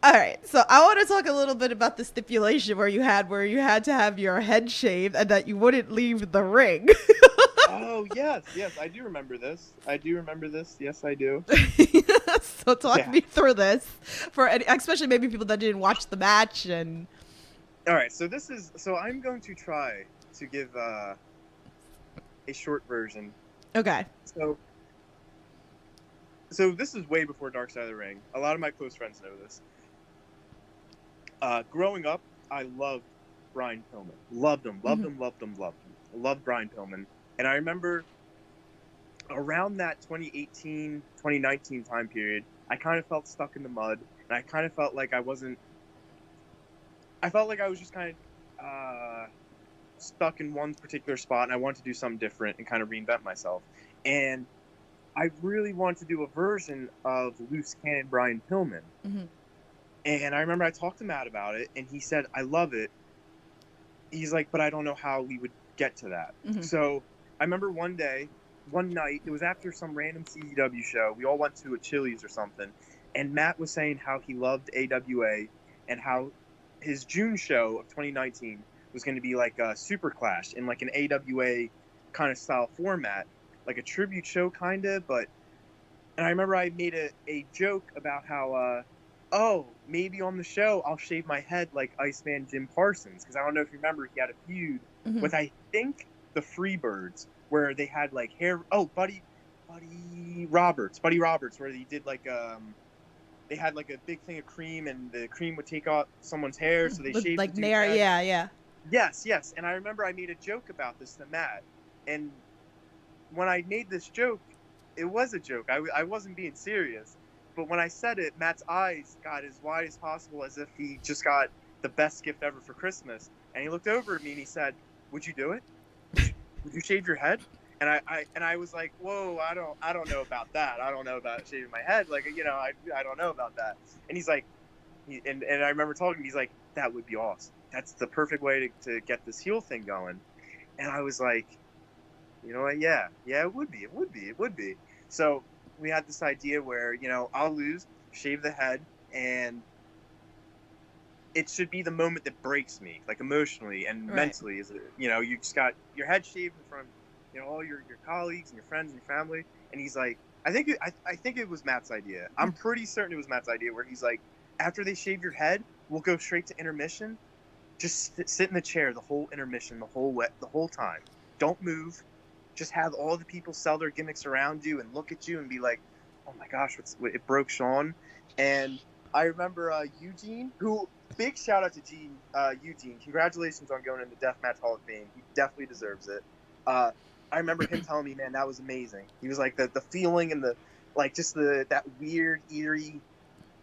All right, so I want to talk a little bit about the stipulation where you had to have your head shaved and that you wouldn't leave the ring. Oh yes, I do remember this. Yes, I do. So talk me through this especially maybe people that didn't watch the match. And all right, so I'm going to try to give a short version. Okay. So this is way before Dark Side of the Ring. A lot of my close friends know this. Growing up, I loved Brian Pillman. Loved him. Loved Brian Pillman. And I remember around that 2018, 2019 time period, I kind of felt stuck in the mud. And I kind of felt like I was just kind of stuck in one particular spot, and I wanted to do something different and kind of reinvent myself. And I really wanted to do a version of Loose Cannon Brian Pillman. Mm-hmm. And I remember I talked to Matt about it, and he said, I love it. He's like, but I don't know how we would get to that. Mm-hmm. So I remember one night, it was after some random CZW show. We all went to a Chili's or something, and Matt was saying how he loved AWA and how his June show of 2019 was going to be like a Super Clash in like an AWA kind of style format, like a tribute show kind of. And I remember I made a joke about how, maybe on the show I'll shave my head like Iceman Jim Parsons, because I don't know if you remember, he had a feud with, I think, the Freebirds, where they had like hair. Oh, Buddy Roberts, where he did like they had like a big thing of cream, and the cream would take off someone's hair, so they shaved like the Nair. Yeah. Yes. And I remember I made a joke about this to Matt, and when I made this joke, it was a joke. I wasn't being serious. But when I said it, Matt's eyes got as wide as possible, as if he just got the best gift ever for Christmas. And he looked over at me and he said, "Would you do it? Would you shave your head?" And I was like, "Whoa, I don't know about that. I don't know about shaving my head. Like, I don't know about that." And he's like, and I remember talking. He's like, "That would be awesome. That's the perfect way to get this heel thing going." And I was like, you know what? Yeah, it would be. So we had this idea where, I'll lose, shave the head, and it should be the moment that breaks me, like emotionally and mentally. Is you just got your head shaved in front of, all your colleagues and your friends and your family. And he's like, I think it was Matt's idea. I'm pretty certain it was Matt's idea, where he's like, after they shave your head, we'll go straight to intermission. Just sit in the chair the whole intermission, the whole time. Don't move. Just have all the people sell their gimmicks around you and look at you and be like, "Oh my gosh, it broke Sean." And I remember Eugene, who, big shout out to Eugene. Congratulations on going into the Deathmatch Hall of Fame. He definitely deserves it. I remember him telling me, man, that was amazing. He was like, the feeling and that weird, eerie,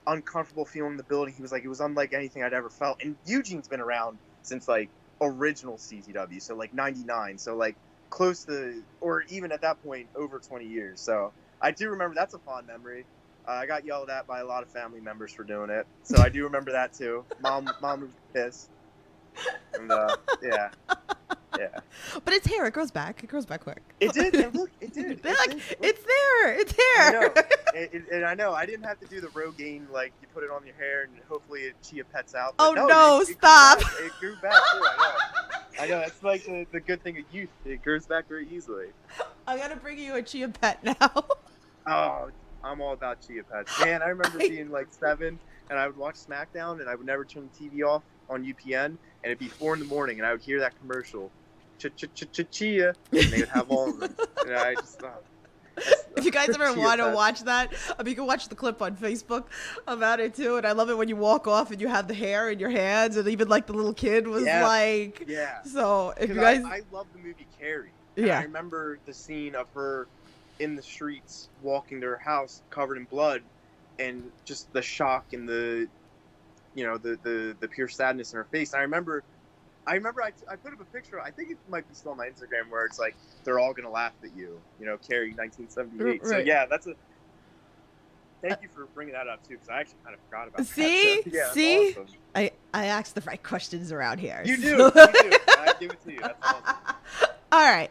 uncomfortable feeling in the building. He was like, it was unlike anything I'd ever felt. And Eugene's been around since like original CZW, so like 99, so like close to, or even at that point, over 20 years. So I do remember, that's a fond memory. I got yelled at by a lot of family members for doing it, so I do remember that too. Mom was pissed. And yeah. But it's hair. It grows back. It grows back quick. It did. And look, it did. It's there. It's here. I know. I didn't have to do the Rogaine, like you put it on your hair and hopefully it chia pets out. But no, stop. It grew back too. I know. That's like the good thing of youth. It grows back very easily. I gotta bring you a chia pet now. Oh, I'm all about chia pets. Man, I remember being like 7 and I would watch SmackDown and I would never turn the TV off on UPN, and it'd be 4 a.m. and I would hear that commercial, chia, and they would have all of them. And I just if you guys ever want to watch that, you can watch the clip on Facebook about it too. And I love it when you walk off and you have the hair in your hands, and even like the little kid was like, yeah. So if you guys, I love the movie Carrie. Yeah. I remember the scene of her in the streets walking to her house covered in blood, and just the shock and the pure sadness in her face. And I remember I put up a picture, I think it might be still on my Instagram, where it's like, they're all gonna laugh at you, Carrie 1978. Right. So yeah, thank you for bringing that up too, because I actually kind of forgot about that. See, awesome. I asked the right questions around here. You do. I give it to you. That's awesome. All right,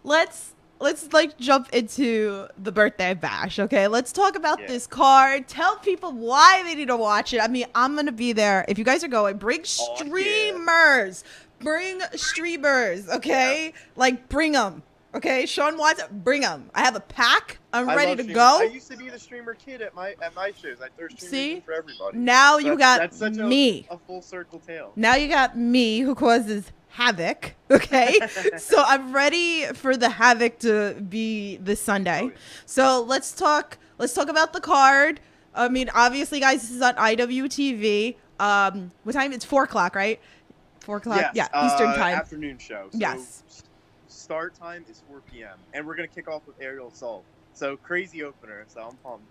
let's like jump into the birthday bash. Okay, let's talk about this card. Tell people why they need to watch it. I mean, I'm gonna be there. If you guys are going, bring streamers. Bring streamers. Okay, like bring them. Okay, Sean wants it. Bring them. I have a pack I'm I ready love to streamers. go. I used to be the streamer kid at my shows. I throw streamers See? in for everybody. Now you got That's such me. a full circle tale. Now you got me who causes havoc. Okay. So I'm ready for the havoc to be this Sunday. Oh, yeah. So let's talk about the card. I mean, obviously, guys, this is on IWTV. What time? It's 4:00, right? 4:00. Yes, Yeah, Eastern time. Afternoon show. So Yes. Start time is 4 p.m. and we're gonna kick off with Aerial Assault. So crazy opener. So I'm pumped.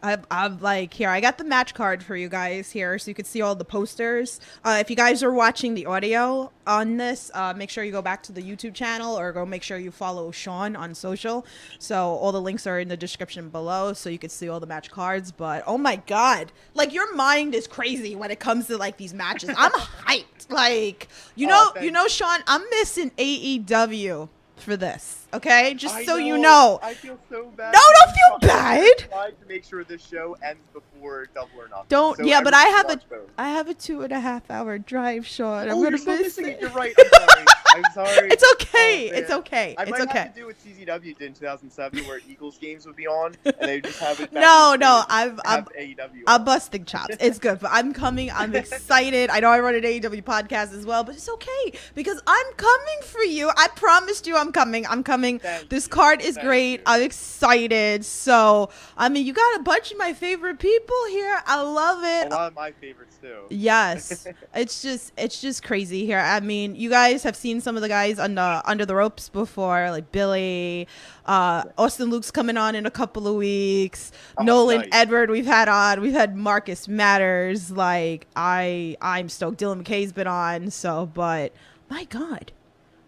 I'm like, here, I got the match card for you guys here so you can see all the posters. If you guys are watching the audio on this, make sure you go back to the YouTube channel or go make sure you follow Sean on social. So all the links are in the description below so you can see all the match cards. But oh my God, like your mind is crazy when it comes to like these matches. I'm hyped. Like, you know, Sean, I'm missing AEW for this. Okay, just so you know. I feel so bad. No, don't feel bad. I tried to make sure this show ends before Double or Nothing. Don't. So Yeah, but I have I a 2.5 hour drive, Sean. I'm Oh, gonna you're still miss missing it. it. You're right. I'm sorry. I'm sorry. It's okay. Oh, man. It's okay. I It's might okay. have to do what CZW did in 2007, where Eagles games would be on, and they would just have it. back No, in no, the I'm AEW. I'm busting chops. It's good, but I'm coming. I'm excited. I know I run an AEW podcast as well, but it's okay because I'm coming for you. I promised you I'm coming. I'm coming. Thank This you. card is Thank great. you. I'm excited. So, I mean, you got a bunch of my favorite people here. I love it. A lot of my favorites too. Yes, it's just crazy here. I mean, you guys have seen some of the guys on under the ropes before, like Billy, Austin Luke's coming on in a couple of weeks. Oh, Nolan nice. Edward we've had Marcus Matters. Like I'm stoked. Dylan McKay's been on. So, but my God,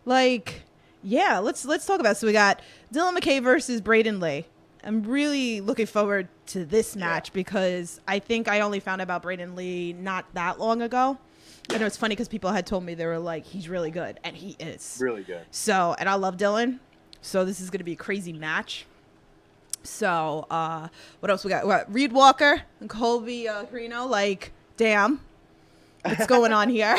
like yeah, let's talk about it. So we got Dylan McKay versus Braden Lee. I'm really looking forward to this match because I think I only found out about Braden Lee not that long ago. I know it's funny because people had told me they were like, he's really good, and he is. Really good. So, and I love Dylan. So this is going to be a crazy match. So, what else we got? We got Reed Walker and Colby Carino. Like, damn, what's going on here?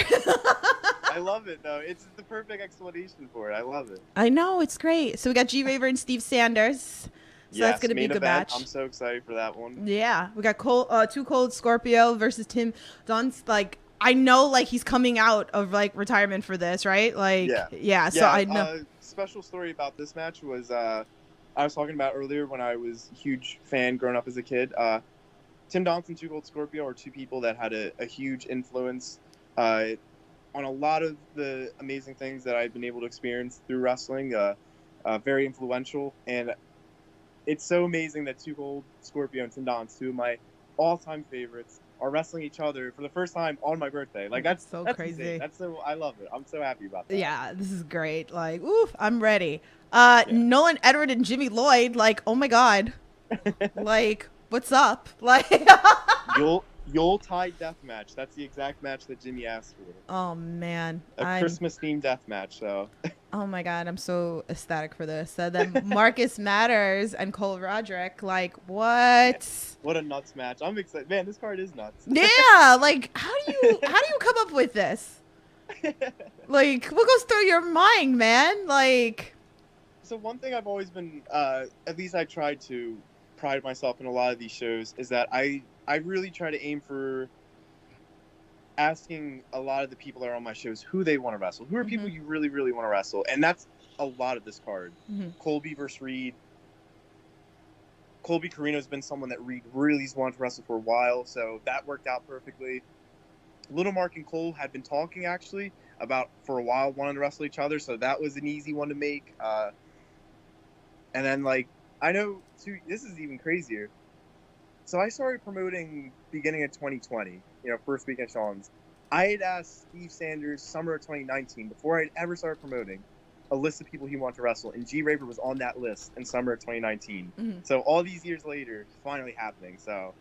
I love it though. It's the perfect explanation for it. I love it. I know, it's great. So we got G-raver and Steve Sanders. So Yes, that's going to be a main good event. match. I'm so excited for that one. Yeah, we got Too Cold Scorpio versus Tim Dunst. Like, I know, like, he's coming out of, like, retirement for this, right? Like, yeah, so I know. Special story about this match was I was talking about earlier when I was a huge fan growing up as a kid. Tim Donst and Too Cold Scorpio are two people that had a huge influence on a lot of the amazing things that I've been able to experience through wrestling. Very influential, and it's so amazing that Too Cold Scorpio and Tim Donst, two of my all-time favorites, are wrestling each other for the first time on my birthday. Like that's crazy. insane. That's so I love it. I'm so happy about that. Yeah, this is great. Like, oof, I'm ready. Nolan Edward and Jimmy Lloyd. Like, oh my God. Like, what's up? Like, Yuletide death match. That's the exact match that Jimmy asked for. oh man, A Christmas themed death match. So. Oh my God, I'm so ecstatic for this. And then Marcus Matters and Cole Roderick. Like, what? What a nuts match! I'm excited. Man, this card is nuts. Yeah, like how do you come up with this? Like, what goes through your mind, man? Like, so one thing I've always been, at least I tried to pride myself in a lot of these shows, is that I really try to aim for asking a lot of the people that are on my shows who they want to wrestle. Who are people you really, really want to wrestle? And that's a lot of this card. Colby versus Reed. Colby Carino's been someone that Reed really's wanted to wrestle for a while, so that worked out perfectly. Little Mark and Cole had been talking actually about for a while wanting to wrestle each other, so that was an easy one to make. And then like I know too, this is even crazier. So I started promoting beginning of 2020, first week at Sean's. I had asked Steve Sanders summer of 2019, before I'd ever started promoting, a list of people he wanted to wrestle, and G-raver was on that list in summer of 2019. So all these years later, it's finally happening. So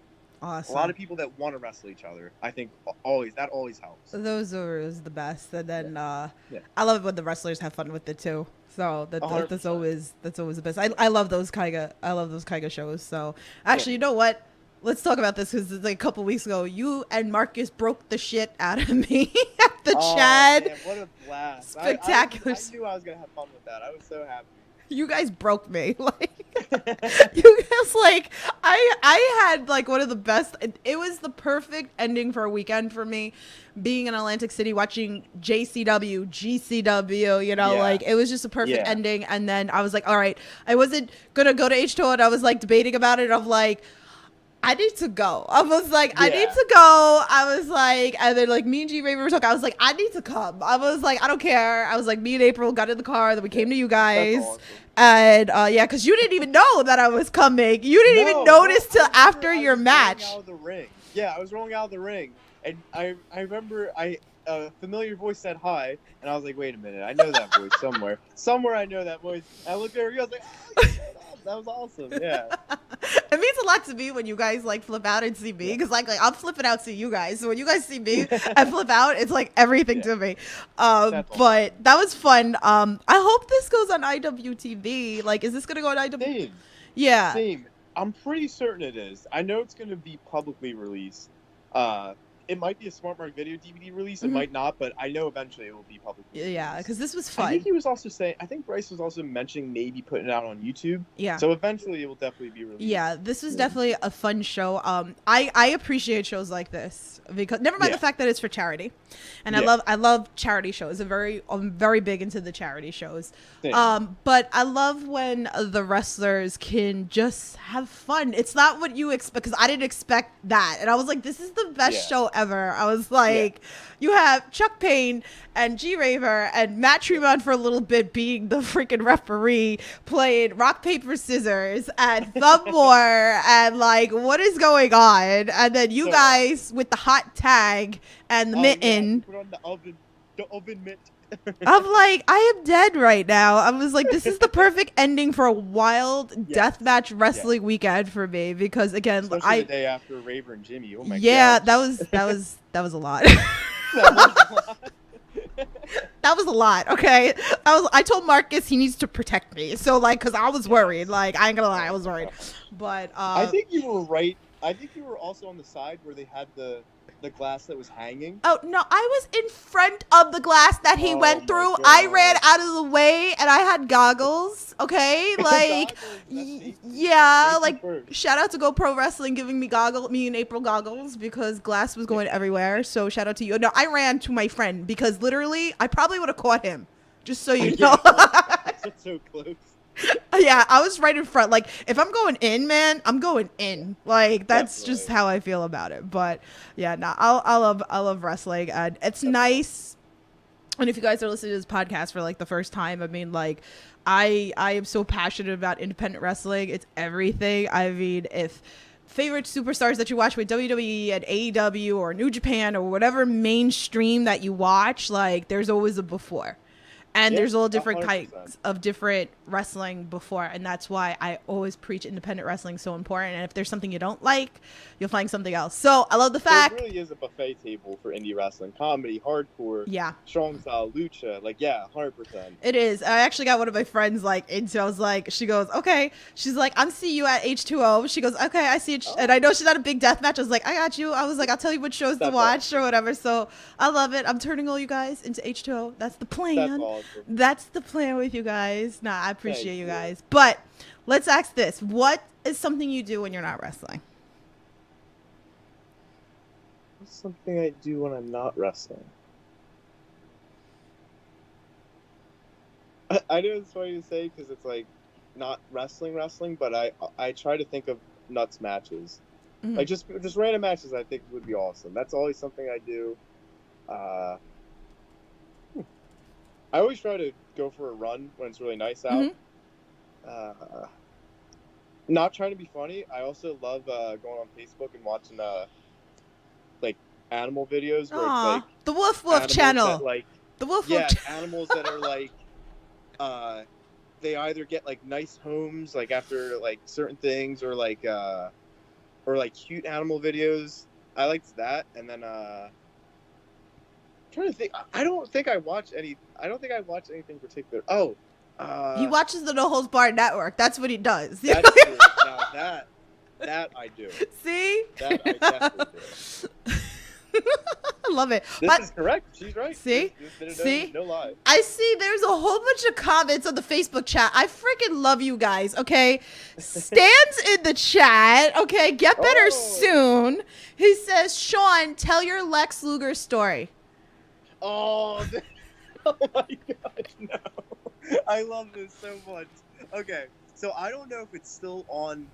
awesome. A lot of people that want to wrestle each other, I think always helps. Those are the best. And then I love it when the wrestlers have fun with it too. So that's always the best. I love those kind of shows. So actually, you know what? Let's talk about this because like a couple weeks ago, you and Marcus broke the shit out of me at the Chad. Man, what a blast! Spectacular. I knew I was gonna have fun with that. I was so happy. You guys broke me. Like, you guys, like, I had like one of the best. It was the perfect ending for a weekend for me, being in Atlantic City watching JCW, GCW. You know, Yeah. like it was just a perfect Yeah. ending. And then I was like, all right, I wasn't gonna go to H2O, and I was like debating about it. Of like, I need to go. I was like, I need Yeah. to go. I was like, and then like me and G-raver were talking. I was like, I need to come. I was like, I don't care. I was like, me and April got in the car. Then we came to you guys. That's awesome. And yeah, because you didn't even know that I was coming. You didn't even notice till after your match. Out of the ring. Yeah, I was rolling out of the ring, and I remember a familiar voice said hi, and I was like, wait a minute, I know that voice somewhere. Somewhere I know that voice. And I looked over, I was like, oh, that was awesome. Yeah. It means a lot to me when you guys like flip out and see me, because like I'm flipping out to you guys. So when you guys see me and flip out, it's like everything to me. But that was fun. I hope this goes on IWTV. Like, is this gonna go on IWTV? Same. Yeah. Same. I'm pretty certain it is. I know it's gonna be publicly released. It might be a Smart Mark Video DVD release. It might not, but I know eventually it will be publicly released. Yeah, because this was I fun. think he was also saying. I think Bryce was also mentioning maybe putting it out on YouTube. Yeah. So eventually it will definitely be released. Yeah, this was definitely a fun show. I appreciate shows like this because never mind the fact that it's for charity, and I love charity shows. I'm very big into the charity shows. Same. But I love when the wrestlers can just have fun. It's not what you expect, because I didn't expect that, and I was like, this is the best show ever. I was like, you have Chuck Payne and G-Raver and Matt Tremont for a little bit being the freaking referee, playing rock, paper, scissors and thumb war, and like, what is going on? And then you guys with the hot tag and the mitten. Put on the oven mitt. I'm like, I am dead right now. I was like, this is the perfect ending for a wild deathmatch wrestling weekend for me, because again, Especially the day after Raver and Jimmy. Oh my god. Yeah, that was a lot. That was a lot. Okay, I told Marcus he needs to protect me. So like, because I was worried. Like, I ain't gonna lie, I was worried. But I think you were right. I think you were also on the side where they had the glass that was hanging. Oh no, I was in front of the glass that he went through. God. I ran out of the way, and I had goggles. Okay, like yeah, like shout out to Go Pro Wrestling giving me me and April goggles, because glass was going everywhere. So shout out to you. No, I ran to my friend because literally I probably would have caught him. Just so you know. That's so close. Yeah, I was right in front. Like, if I'm going in, man, I'm going in. Like, that's just how I feel about it. But yeah, no, I love wrestling, and it's nice. And if you guys are listening to this podcast for like the first time, I mean, like, I am so passionate about independent wrestling. It's everything. I mean, if favorite superstars that you watch with WWE and AEW or New Japan or whatever mainstream that you watch, like, there's always a before. And there's all different 100%. types of different wrestling before. And that's why I always preach independent wrestling so important. And if there's something you don't like, you'll find something else. So I love the fact. There really is a buffet table for indie wrestling. Comedy, hardcore, strong style, lucha. Like, 100%. It is. I actually got one of my friends like into. I was like, she goes, okay. She's like, I'm seeing you at H2O. She goes, okay, I see it. And I know she's not a big death match. I was like, I got you. I was like, I'll tell you what shows to watch or whatever. So I love it. I'm turning all you guys into H2O. That's the plan. That's awesome. That's the plan with you guys. Nah, I appreciate you guys. But let's ask this. What is something you do when you're not wrestling? What's something I do when I'm not wrestling? I know it's funny to say because it's like not wrestling, but I try to think of nuts matches. Mm-hmm. Like just random matches I think would be awesome. That's always something I do. I always try to go for a run when it's really nice out. Mm-hmm. Not trying to be funny. I also love going on Facebook and watching like animal videos where it's like the Woof Woof channel. That, the Woof Woof channel. Animals that are like they either get like nice homes like after like certain things or like cute animal videos. I liked that, and then trying to think. I don't think I watch anything particular. He watches the No Holds Barred Network. That's what he does. That's true. Now that I do. See? That I definitely do. love it. This is correct. She's right. See? See? No lie. I see there's a whole bunch of comments on the Facebook chat. I freaking love you guys, okay? Stan's in the chat, okay? Get better soon. He says, Sean, tell your Lex Luger story. Oh, oh my God, no. I love this so much. Okay, so I don't know if it's still on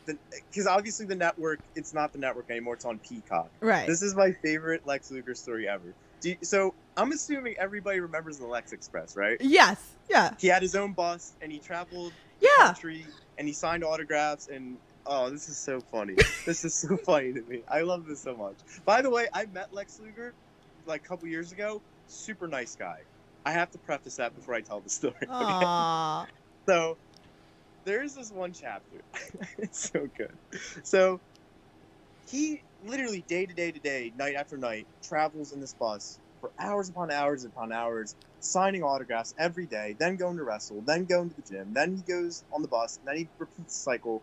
because obviously the network, it's not the network anymore, it's on Peacock. Right. This is my favorite Lex Luger story ever. So I'm assuming everybody remembers the Lex Express, right? Yes. Yeah. He had his own bus and he traveled the country and he signed autographs and oh, this is so funny. This is so funny to me. I love this so much. By the way, I met Lex Luger like a couple years ago. Super nice guy. I have to preface that before I tell the story. Aww. So there's this one chapter. It's so good. So he literally day to day, night after night, travels in this bus for hours upon hours upon hours, signing autographs every day, then going to wrestle, then going to the gym, then he goes on the bus, and then he repeats the cycle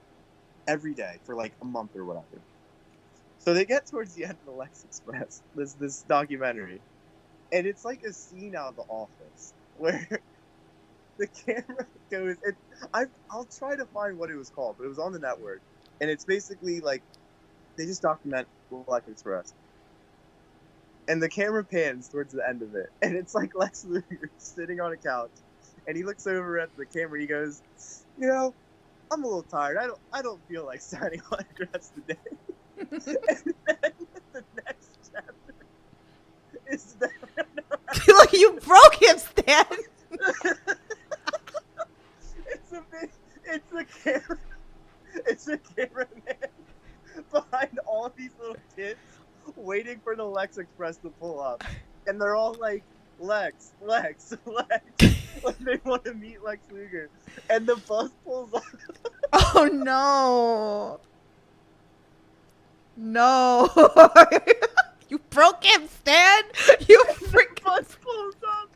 every day for like a month or whatever. So they get towards the end of the Lex Express, this documentary, and it's like a scene out of The Office where the camera goes. I'll try to find what it was called, but it was on the network, and it's basically like they just document Lex Express, and the camera pans towards the end of it, and it's like Lex Luger sitting on a couch, and he looks over at the camera. He goes, "You know, I'm a little tired. I don't feel like signing autographs today." And then the next chapter is that. Look, you broke him, Stan. It's a cameraman behind all these little kids waiting for the Lex Express to pull up, and they're all like, Lex. Like they want to meet Lex Luger, and the bus pulls up. Oh no! You broke him, Stan. You freaking. The bus pulls up,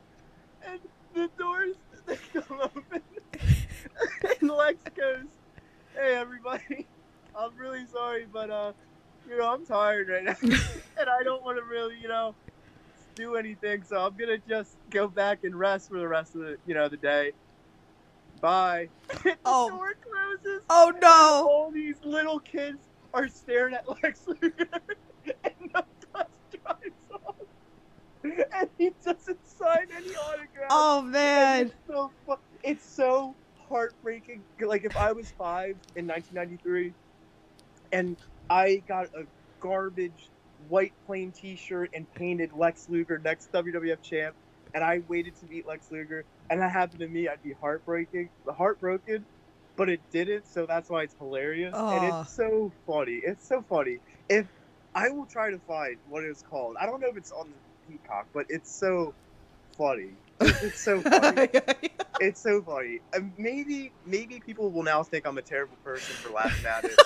and the doors they come open, and Lex goes, "Hey everybody, I'm really sorry, but I'm tired right now, and I don't want to really, do anything, so I'm gonna just go back and rest for the rest of the day. Bye." The door closes. Oh no! All these little kids are staring at Lex Luger, and the bus drives off, and he doesn't sign any autographs. Oh man! It's so heartbreaking. Like if I was 5 in 1993, and I got a garbage white plain T-shirt and painted Lex Luger next WWF champ, and I waited to meet Lex Luger, and that happened to me, I'd be heartbroken, but it didn't, so that's why it's hilarious. And it's so funny. It's so funny. If I will try to find what it's called. I don't know if it's on the Peacock, but it's so funny. It's so funny. It's so funny. Maybe people will now think I'm a terrible person for laughing at it,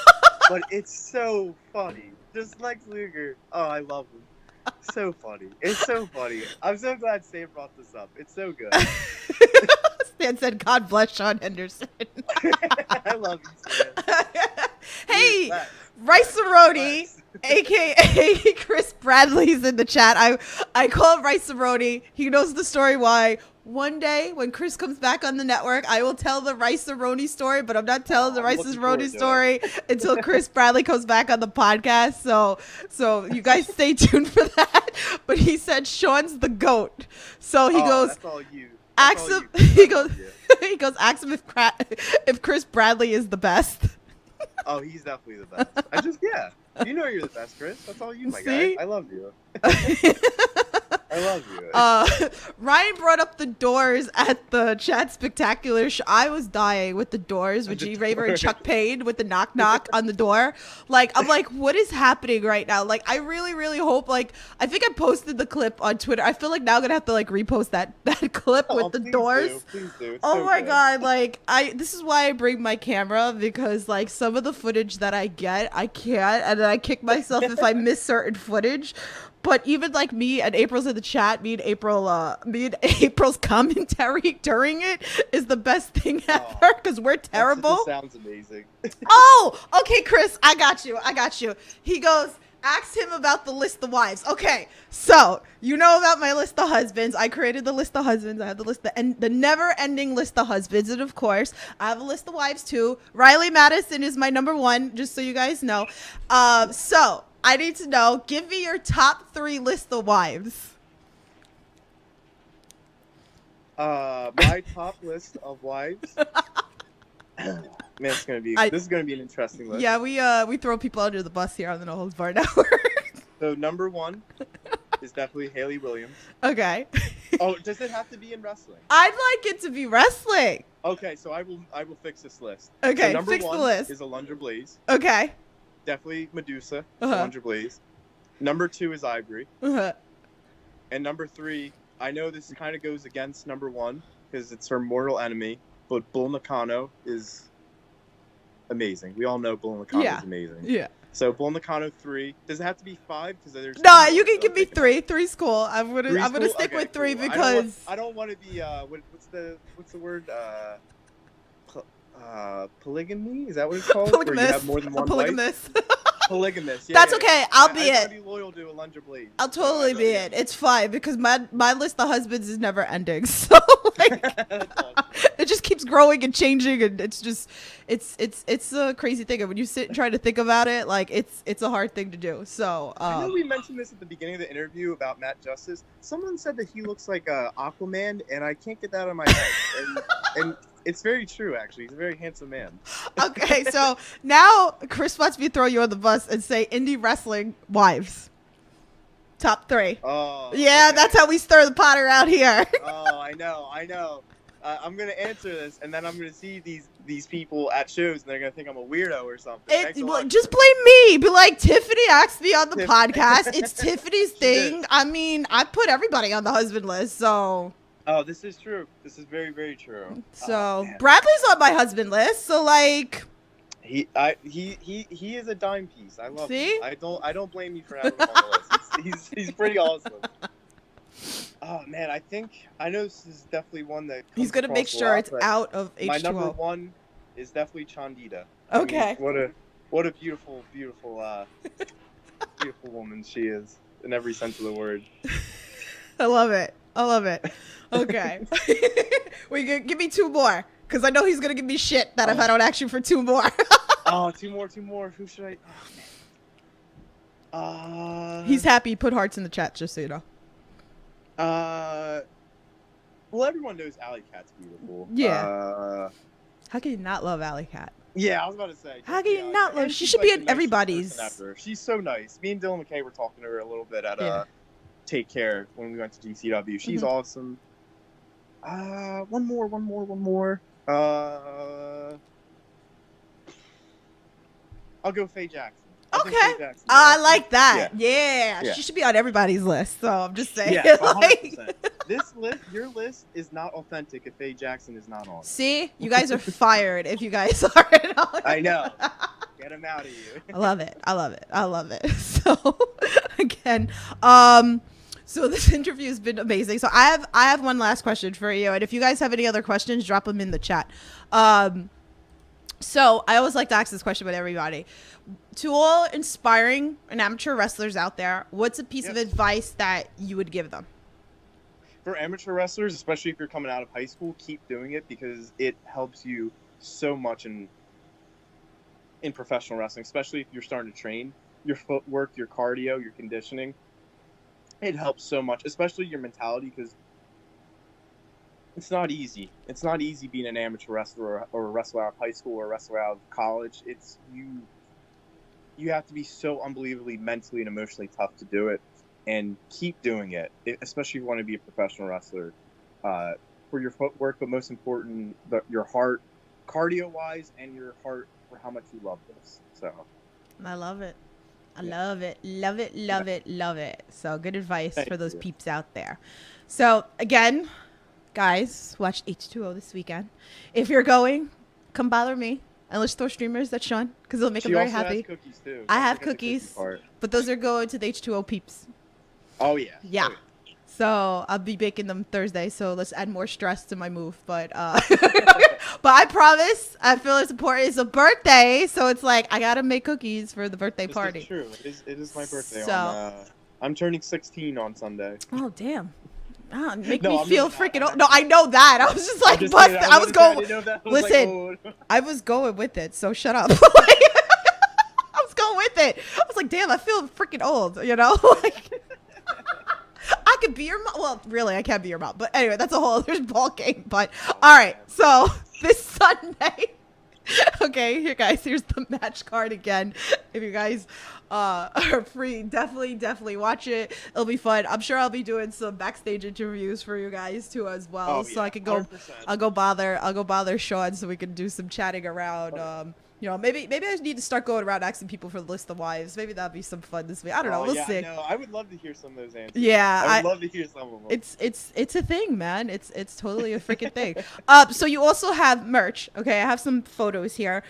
but it's so funny. Just Lex Luger. Oh, I love him. So funny. It's so funny. I'm so glad Stan brought this up. It's so good. Stan said, "God bless Sean Henderson." I love you, Stan. Hey, Rice-A-Roni, aka Chris Bradley's in the chat. I call him Rice-A-Roni. He knows the story why. One day, when Chris comes back on the network, I will tell the Rice-A-Roni story, but I'm not telling the Rice-A-Roni story until Chris Bradley comes back on the podcast. So you guys stay tuned for that. But he said Sean's the GOAT. So he goes, that's all you. Ask him. He goes, ask him if Chris Bradley is the best. Oh, he's definitely the best. You know you're the best, Chris. That's all you, my See? guy. I love you. I love you. Ryan brought up the Doors at the Chat Spectacular. I was dying with the Doors with G-raver and Chuck Payne with the knock knock on the door. Like, I'm like, what is happening right now? Like, I really, really hope, I think I posted the clip on Twitter. I feel like now I'm going to have to, repost that clip with the Doors. Please do. It's oh so my good. God. This is why I bring my camera, because, some of the footage that I get, I can't. And then I kick myself if I miss certain footage. But even me and April's in the chat, me and April's commentary during it is the best thing ever, because we're terrible. That sounds amazing. Oh, okay, Chris, I got you. He goes, Ask him about the list of wives. Okay, so you know about my list of husbands. I created the list of husbands. I have the list, the never-ending list of husbands, and of course, I have a list of wives too. Riley Madison is my number one, just so you guys know. So I need to know. Give me your top 3 list of wives. My top list of wives. Man, this is gonna be an interesting list. Yeah, we throw people under the bus here on the No Holds Barred Network. So number 1 is definitely Haley Williams. Okay. Oh, does it have to be in wrestling? I'd like it to be wrestling. Okay, so I will fix this list. Okay, so number fix the 1 list. is Alundra Blaze. Okay. Definitely Medusa. Uh-huh. Alundra Blaze. Number 2 is Ivory. Uh-huh. And number 3, I know this kind of goes against number 1 because it's her mortal enemy, but Bull Nakano is amazing. We all know Bull Nakano is amazing. Yeah. So Bull Nakano 3. Does it have to be 5? Because there's No, you can give me 3. 3's cool. I'm gonna stick with 3 cool. because I don't want to be what's the word? Polygamy? Is that what it's called? polygamous. Where you have more than one Polygamous. Polygamous. Yeah, That's yeah. okay. I'll be I it. be loyal to Alundra Blaze. I'll totally be it. It's fine because my list of husbands is never ending. So like, it just keeps growing and changing, and it's just it's a crazy thing. And when you sit and try to think about it, like it's a hard thing to do. So I know we mentioned this at the beginning of the interview about Matt Justice. Someone said that he looks like Aquaman, and I can't get that out of my head. And it's very true, actually. He's a very handsome man. Okay, so now Chris wants me to throw you on the bus and say indie wrestling wives. Top 3. Oh. Yeah, okay. that's how we stir the pot around here. Oh, I know. I'm gonna answer this, and then I'm gonna see these people at shows, and they're gonna think I'm a weirdo or something. Just blame me. Be like, Tiffany asked me on the podcast. It's Tiffany's thing. Did. I mean, I put everybody on the husband list, so. Oh, this is true. This is very, very true. So Bradley's on my husband list. So like, he is a dime piece. I love See? him. I don't blame you for having him on the list. He's pretty awesome. Oh man, I know this is definitely one that he's gonna make sure it's out of H2O. My number 1 is definitely Chandita. Okay. I mean, what a beautiful beautiful woman she is in every sense of the word. I love it. Okay. Wait, give me 2 more, because I know he's gonna give me shit that if I don't ask you for 2 more. Oh, 2 more. Who should I? He's happy. Put hearts in the chat, just so you know. Well, everyone knows Alley Cat's beautiful. Yeah. How can you not love Alley Cat? Yeah, I was about to say. How can you not love? She should be in everybody's. She's so nice. Me and Dylan McKay were talking to her a little bit at Take Care when we went to GCW. She's awesome. One more. I'll go Faye Jackson. Okay. I like that. Yeah. She should be on everybody's list. So I'm just saying. Yeah, 100%. This list, your list, is not authentic if Faye Jackson is not on. See, you guys are fired if you guys aren't on. I know. Get him out of you. I love it. So again, so this interview has been amazing. So I have one last question for you, and if you guys have any other questions, drop them in the chat. So I always like to ask this question with everybody. To all inspiring and amateur wrestlers out there, what's a piece of advice that you would give them? For amateur wrestlers, especially if you're coming out of high school, keep doing it because it helps you so much in professional wrestling, especially if you're starting to train. Your footwork, your cardio, your conditioning, it helps so much, especially your mentality, because it's not easy. It's not easy being an amateur wrestler or a wrestler out of high school or a wrestler out of college. It's you have to be so unbelievably mentally and emotionally tough to do it, and keep doing it, especially if you want to be a professional wrestler, for your footwork, but most important, your heart, cardio-wise, and your heart for how much you love this. So, I love it. Love it. So good advice for those peeps out there. So again, guys, watch H2O this weekend. If you're going, come bother me. And let's throw streamers at Sean, because it'll make him very happy. Has cookies too. I have cookies, but those are going to the H2O peeps. Oh yeah. Yeah. So I'll be baking them Thursday. So let's add more stress to my move. But but I promise, I feel it's important. It's a birthday, so it's like I gotta make cookies for the birthday party. This is true. It is my birthday. So I'm turning 16 on Sunday. oh damn. Make No, me I'm feel really not. freaking old. No, I know that. I was just like, I'm just busted. kidding. I was going. Listen, I was going with it. So shut up. I was going with it. I was like, damn, I feel freaking old. You know, like I could be your mom. Well, really, I can't be your mom. But anyway, that's a whole other ball game. But all right, so this Sunday. Okay, here guys, here's the match card again. If you guys are free, definitely watch it. It'll be fun. I'm sure I'll be doing some backstage interviews for you guys too as well. So I could go 100%. I'll go bother Sean so we can do some chatting around. You know, maybe I need to start going around asking people for the list of wives. Maybe that'd be some fun this week. I don't know. We'll see. No, I would love to hear some of those answers. Yeah, I would love to hear some of them. It's a thing, man. It's totally a freaking thing. So you also have merch. Okay, I have some photos here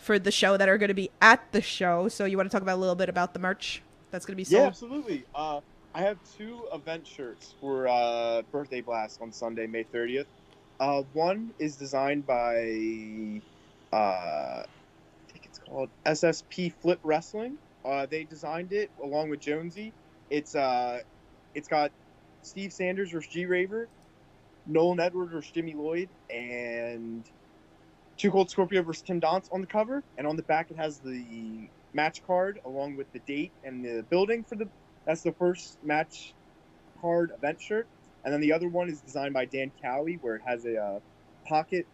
for the show that are going to be at the show. So you want to talk about a little bit about the merch that's going to be sold? Yeah, absolutely. I have 2 event shirts for Birthday Blast on Sunday, May 30th. One is designed by I think it's called SSP Flip Wrestling. They designed it along with Jonesy. It's got Steve Sanders versus G-Raver, Nolan Edwards versus Jimmy Lloyd, and Too Cold Scorpio versus Tim Donst on the cover. And on the back it has the match card along with the date and the building for that's the first match card event shirt. And then the other one is designed by Dan Cowie, where it has a pocket,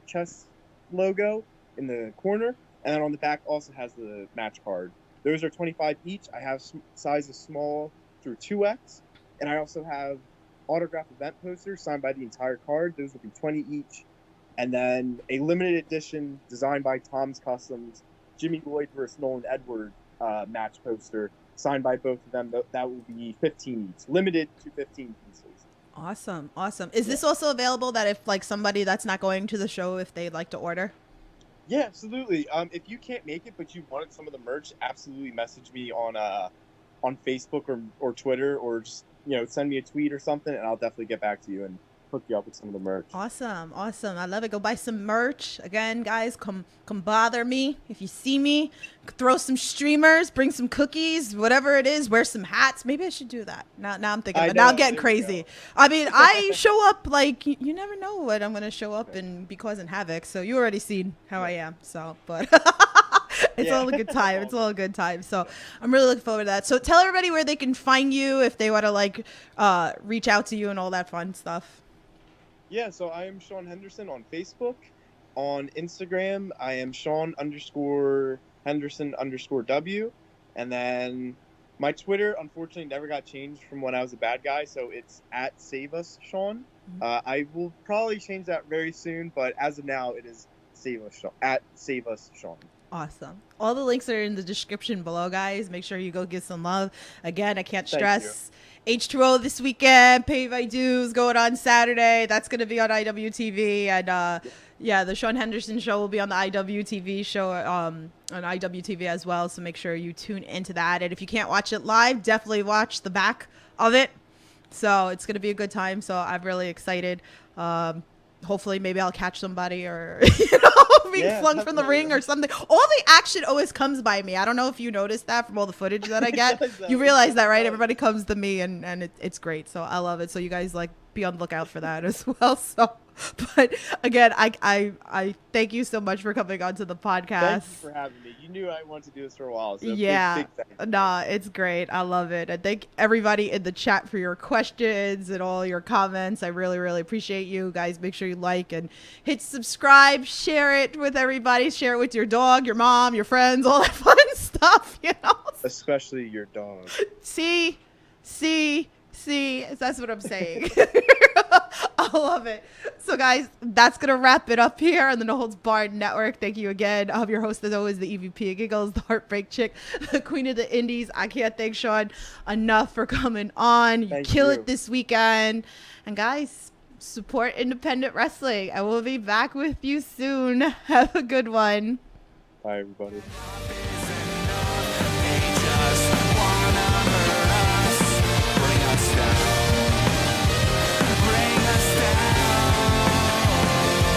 chest logo in the corner. And then on the back also has the match card. Those are $25 each. I have sizes small through 2X. And I also have autographed event posters signed by the entire card. Those will be $20 each. And then a limited edition designed by Tom's Customs, Jimmy Lloyd versus Nolan Edwards match poster signed by both of them. That will be $15 each. Limited to 15 pieces. Awesome. Is this also available that if like somebody that's not going to the show, if they'd like to order? Yeah, absolutely. If you can't make it, but you wanted some of the merch, absolutely message me on Facebook or Twitter, or just send me a tweet or something, and I'll definitely get back to you and hook you up with some of the merch. Awesome. I love it. Go buy some merch. Again, guys, come bother me if you see me. Throw some streamers, bring some cookies, whatever it is. Wear some hats. Maybe I should do that. Now I'm thinking. Now I'm getting crazy. I mean, I show up like you never know what I'm gonna show up and be causing havoc. So you already seen how I am. So, but. It's all a good time. It's all a good time. So I'm really looking forward to that. So tell everybody where they can find you if they want to reach out to you and all that fun stuff. Yeah, so I am Sean Henderson on Facebook. On Instagram, I am Sean_Henderson_W. And then my Twitter, unfortunately, never got changed from when I was a bad guy, so it's @SaveUsSean. I will probably change that very soon, but as of now, it is @SaveUsSean. Awesome. All the links are in the description below, guys. Make sure you go give some love. Again, I can't stress. H2O this weekend. Pay my dues going on Saturday. That's going to be on IWTV. And the Sean Henderson show will be on the IWTV show on IWTV as well. So make sure you tune into that. And if you can't watch it live, definitely watch the back of it. So it's going to be a good time. So I'm really excited. Hopefully, maybe I'll catch somebody or, being flung from the ring or something. All the action always comes by me. I don't know if you noticed that from all the footage that I get. You realize that, right? Everybody comes to me, and it's great. So I love it. So you guys, be on the lookout for that as well. So, but again, I thank you so much for coming onto the podcast. Thank you for having me. You knew I wanted to do this for a while. So yeah. big It's great. I love it. I thank everybody in the chat for your questions and all your comments. I really, really appreciate you guys. Make sure you like and hit subscribe, share it with everybody, share it with your dog, your mom, your friends, all that fun stuff, Especially your dog. See, that's what I'm saying. I love it. So guys, that's gonna wrap it up here on the No Holds Barred Network. Thank you again. I'm your host as always, the EVP of Giggles, the Heartbreak Chick, the Queen of the Indies. I can't thank Sean enough for coming on. You kill it this weekend. And guys, support independent wrestling. I will be back with you soon. Have a good one. Bye everybody.